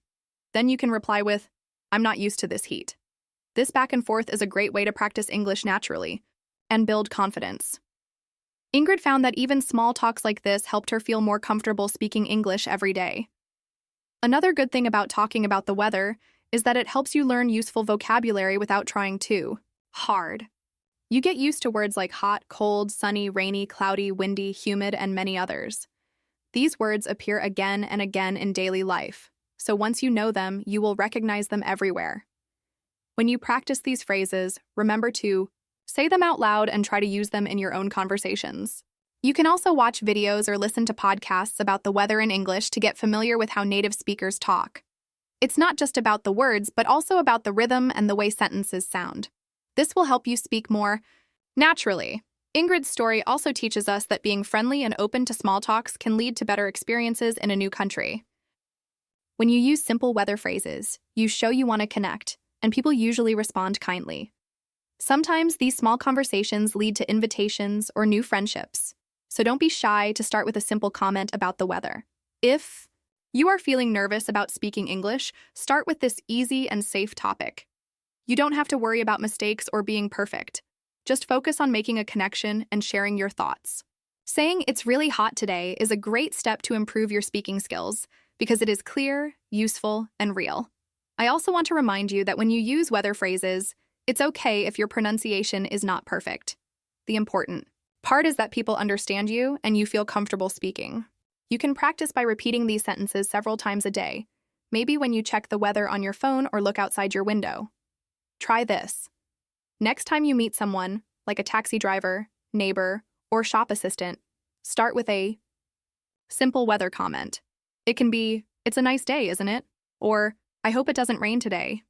Then you can reply with, "I'm not used to this heat." This back and forth is a great way to practice English naturally and build confidence. Ingrid found that even small talks like this helped her feel more comfortable speaking English every day. Another good thing about talking about the weather is that it helps you learn useful vocabulary without trying too hard. You get used to words like hot, cold, sunny, rainy, cloudy, windy, humid, and many others. These words appear again and again in daily life, so once you know them, you will recognize them everywhere. When you practice these phrases, remember to say them out loud and try to use them in your own conversations. You can also watch videos or listen to podcasts about the weather in English to get familiar with how native speakers talk. It's not just about the words, but also about the rhythm and the way sentences sound. This will help you speak more naturally. Ingrid's story also teaches us that being friendly and open to small talks can lead to better experiences in a new country. When you use simple weather phrases, you show you want to connect, and people usually respond kindly. Sometimes these small conversations lead to invitations or new friendships, so don't be shy to start with a simple comment about the weather. If you are feeling nervous about speaking English, start with this easy and safe topic. You don't have to worry about mistakes or being perfect. Just focus on making a connection and sharing your thoughts. Saying "it's really hot today" is a great step to improve your speaking skills because it is clear, useful, and real. I also want to remind you that when you use weather phrases, it's okay if your pronunciation is not perfect. The important part is that people understand you and you feel comfortable speaking. You can practice by repeating these sentences several times a day, maybe when you check the weather on your phone or look outside your window. Try this. Next time you meet someone, like a taxi driver, neighbor, or shop assistant, start with a simple weather comment. It can be, "It's a nice day, isn't it?" Or, "I hope it doesn't rain today."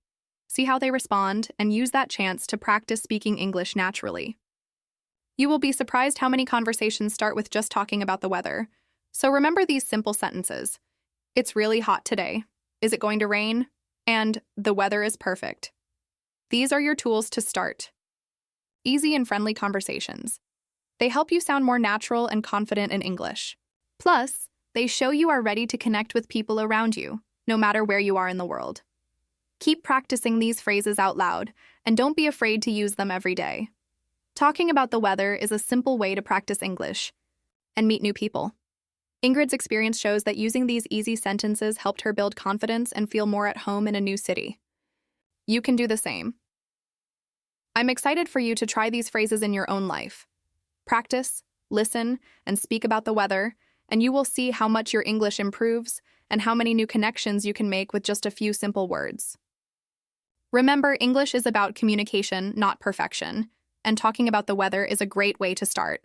See how they respond and use that chance to practice speaking English naturally. You will be surprised how many conversations start with just talking about the weather. So remember these simple sentences. "It's really hot today." "Is it going to rain?" And "The weather is perfect." These are your tools to start easy and friendly conversations. They help you sound more natural and confident in English. Plus, they show you are ready to connect with people around you, no matter where you are in the world. Keep practicing these phrases out loud, and don't be afraid to use them every day. Talking about the weather is a simple way to practice English and meet new people. Ingrid's experience shows that using these easy sentences helped her build confidence and feel more at home in a new city. You can do the same. I'm excited for you to try these phrases in your own life. Practice, listen, and speak about the weather, and you will see how much your English improves and how many new connections you can make with just a few simple words. Remember, English is about communication, not perfection, and talking about the weather is a great way to start.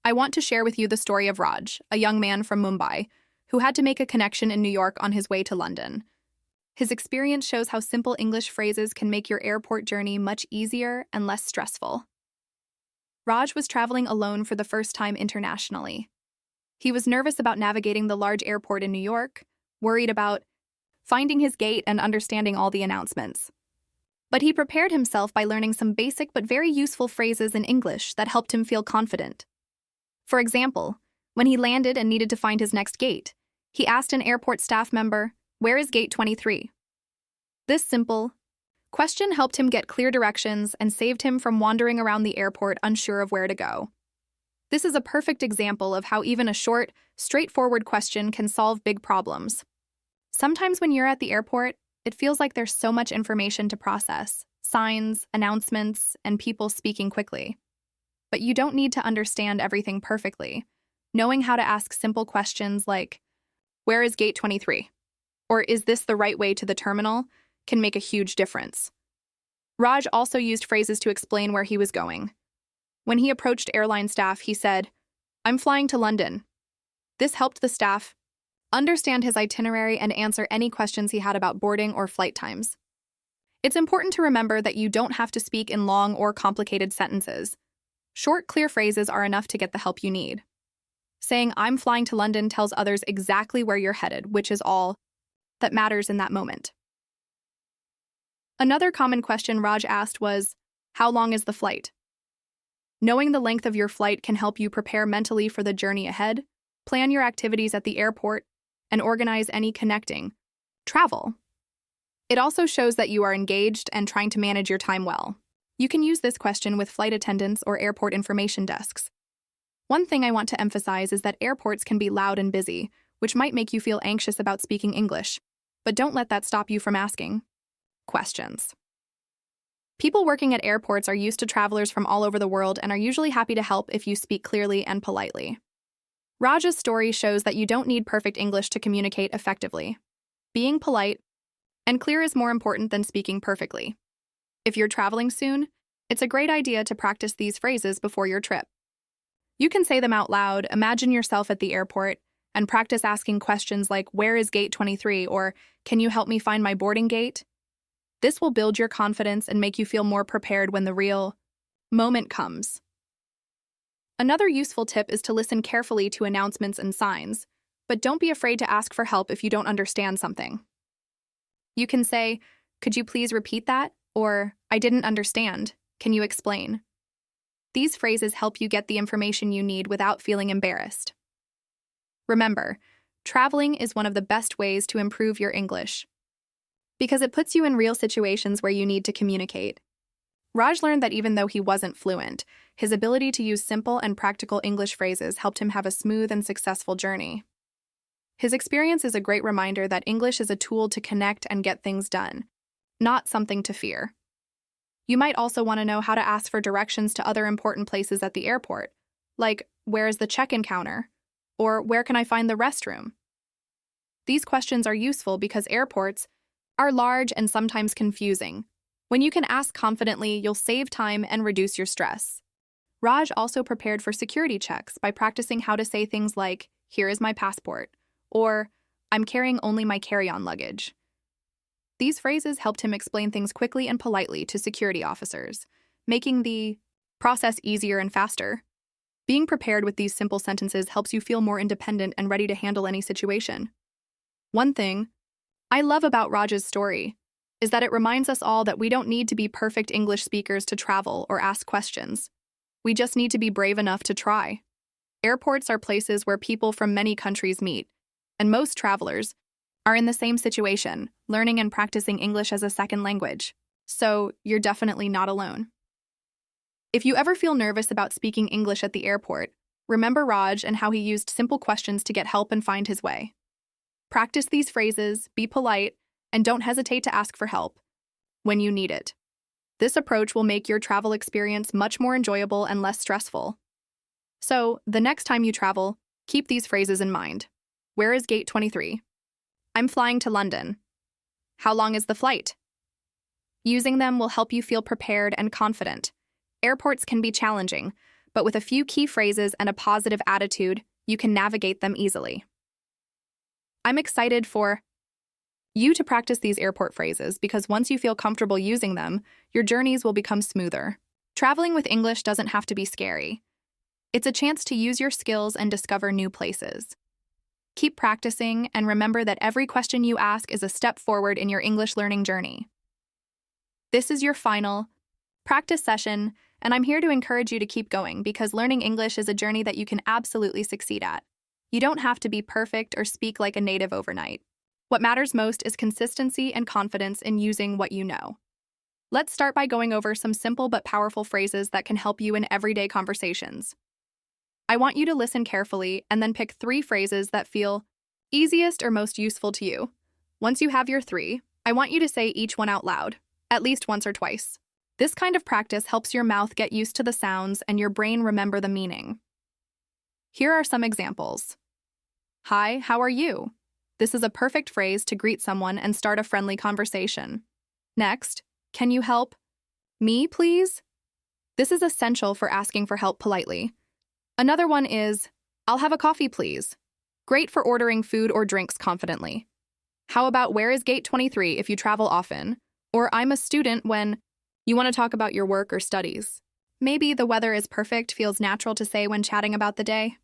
I want to share with you the story of Raj, a young man from Mumbai, who had to make a connection in New York on his way to London. His experience shows how simple English phrases can make your airport journey much easier and less stressful. Raj was traveling alone for the first time internationally. He was nervous about navigating the large airport in New York, worried about finding his gate and understanding all the announcements. But he prepared himself by learning some basic but very useful phrases in English that helped him feel confident. For example, when he landed and needed to find his next gate, he asked an airport staff member, "Where is gate 23?" This simple question helped him get clear directions and saved him from wandering around the airport unsure of where to go. This is a perfect example of how even a short, straightforward question can solve big problems. Sometimes when you're at the airport, it feels like there's so much information to process, signs, announcements, and people speaking quickly. But you don't need to understand everything perfectly. Knowing how to ask simple questions like, "Where is gate 23?" or "Is this the right way to the terminal?" can make a huge difference. Raj also used phrases to explain where he was going. When he approached airline staff, he said, "I'm flying to London." This helped the staff understand his itinerary and answer any questions he had about boarding or flight times. It's important to remember that you don't have to speak in long or complicated sentences. Short, clear phrases are enough to get the help you need. Saying "I'm flying to London" tells others exactly where you're headed, which is all that matters in that moment. Another common question Raj asked was, "How long is the flight?" Knowing the length of your flight can help you prepare mentally for the journey ahead, plan your activities at the airport, and organize any connecting travel. It also shows that you are engaged and trying to manage your time well. You can use this question with flight attendants or airport information desks. One thing I want to emphasize is that airports can be loud and busy, which might make you feel anxious about speaking English, but don't let that stop you from asking questions. People working at airports are used to travelers from all over the world and are usually happy to help if you speak clearly and politely. Raj's story shows that you don't need perfect English to communicate effectively. Being polite and clear is more important than speaking perfectly. If you're traveling soon, it's a great idea to practice these phrases before your trip. You can say them out loud, imagine yourself at the airport, and practice asking questions like, "Where is gate 23?" or "Can you help me find my boarding gate?" This will build your confidence and make you feel more prepared when the real moment comes. Another useful tip is to listen carefully to announcements and signs, but don't be afraid to ask for help if you don't understand something. You can say, "Could you please repeat that?" or "I didn't understand. Can you explain?" These phrases help you get the information you need without feeling embarrassed. Remember, traveling is one of the best ways to improve your English because it puts you in real situations where you need to communicate. Raj learned that even though he wasn't fluent, his ability to use simple and practical English phrases helped him have a smooth and successful journey. His experience is a great reminder that English is a tool to connect and get things done, not something to fear. You might also want to know how to ask for directions to other important places at the airport, like "Where is the check-in counter?" or "Where can I find the restroom?" These questions are useful because airports are large and sometimes confusing, When you can ask confidently, you'll save time and reduce your stress. Raj also prepared for security checks by practicing how to say things like, "Here is my passport," or "I'm carrying only my carry-on luggage." These phrases helped him explain things quickly and politely to security officers, making the process easier and faster. Being prepared with these simple sentences helps you feel more independent and ready to handle any situation. One thing I love about Raj's story is that it reminds us all that we don't need to be perfect English speakers to travel or ask questions. We just need to be brave enough to try. Airports are places where people from many countries meet, and most travelers are in the same situation, learning and practicing English as a second language. So you're definitely not alone. If you ever feel nervous about speaking English at the airport, remember Raj and how he used simple questions to get help and find his way. Practice these phrases, be polite, and don't hesitate to ask for help when you need it. This approach will make your travel experience much more enjoyable and less stressful. So, the next time you travel, keep these phrases in mind. Where is gate 23? I'm flying to London. How long is the flight? Using them will help you feel prepared and confident. Airports can be challenging, but with a few key phrases and a positive attitude, you can navigate them easily. I'm excited for you to practice these airport phrases because once you feel comfortable using them, your journeys will become smoother. Traveling with English doesn't have to be scary. It's a chance to use your skills and discover new places. Keep practicing and remember that every question you ask is a step forward in your English learning journey. This is your final practice session, and I'm here to encourage you to keep going because learning English is a journey that you can absolutely succeed at. You don't have to be perfect or speak like a native overnight. What matters most is consistency and confidence in using what you know. Let's start by going over some simple but powerful phrases that can help you in everyday conversations. I want you to listen carefully and then pick 3 phrases that feel easiest or most useful to you. Once you have your 3, I want you to say each one out loud, at least once or twice. This kind of practice helps your mouth get used to the sounds and your brain remember the meaning. Here are some examples. Hi, how are you? This is a perfect phrase to greet someone and start a friendly conversation. Next, can you help me, please? This is essential for asking for help politely. Another one is, I'll have a coffee, please. Great for ordering food or drinks confidently. How about where is gate 23 if you travel often? Or I'm a student when you want to talk about your work or studies. Maybe the weather is perfect feels natural to say when chatting about the day.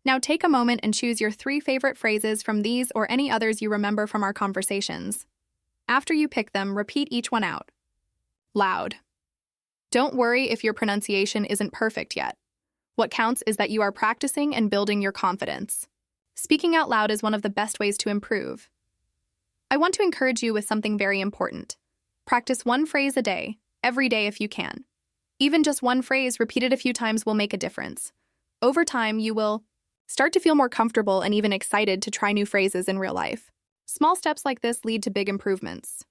Now take a moment and choose your 3 favorite phrases from these or any others you remember from our conversations. After you pick them, repeat each one out loud. Don't worry if your pronunciation isn't perfect yet. What counts is that you are practicing and building your confidence. Speaking out loud is one of the best ways to improve. I want to encourage you with something very important. Practice 1 phrase a day, every day if you can. Even just 1 phrase repeated a few times will make a difference. Over time, you will start to feel more comfortable and even excited to try new phrases in real life. Small steps like this lead to big improvements.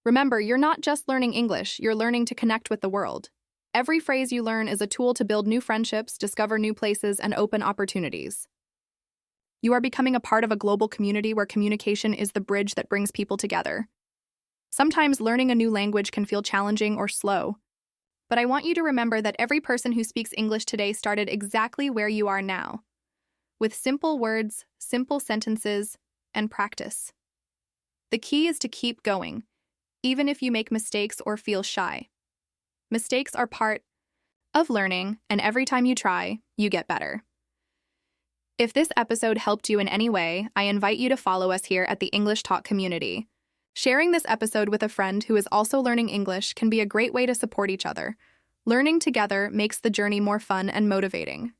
Remember, you're not just learning English, you're learning to connect with the world. Every phrase you learn is a tool to build new friendships, discover new places, and open opportunities. You are becoming a part of a global community where communication is the bridge that brings people together. Sometimes learning a new language can feel challenging or slow, but I want you to remember that every person who speaks English today started exactly where you are now, with simple words, simple sentences, and practice. The key is to keep going, even if you make mistakes or feel shy. Mistakes are part of learning, and every time you try, you get better. If this episode helped you in any way, I invite you to follow us here at the English Talk community. Sharing this episode with a friend who is also learning English can be a great way to support each other. Learning together makes the journey more fun and motivating.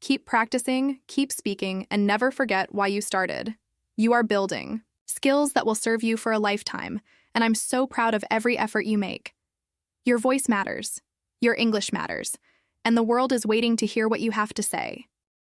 Keep practicing, keep speaking, and never forget why you started. You are building skills that will serve you for a lifetime, and I'm so proud of every effort you make. Your voice matters, your English matters, and the world is waiting to hear what you have to say.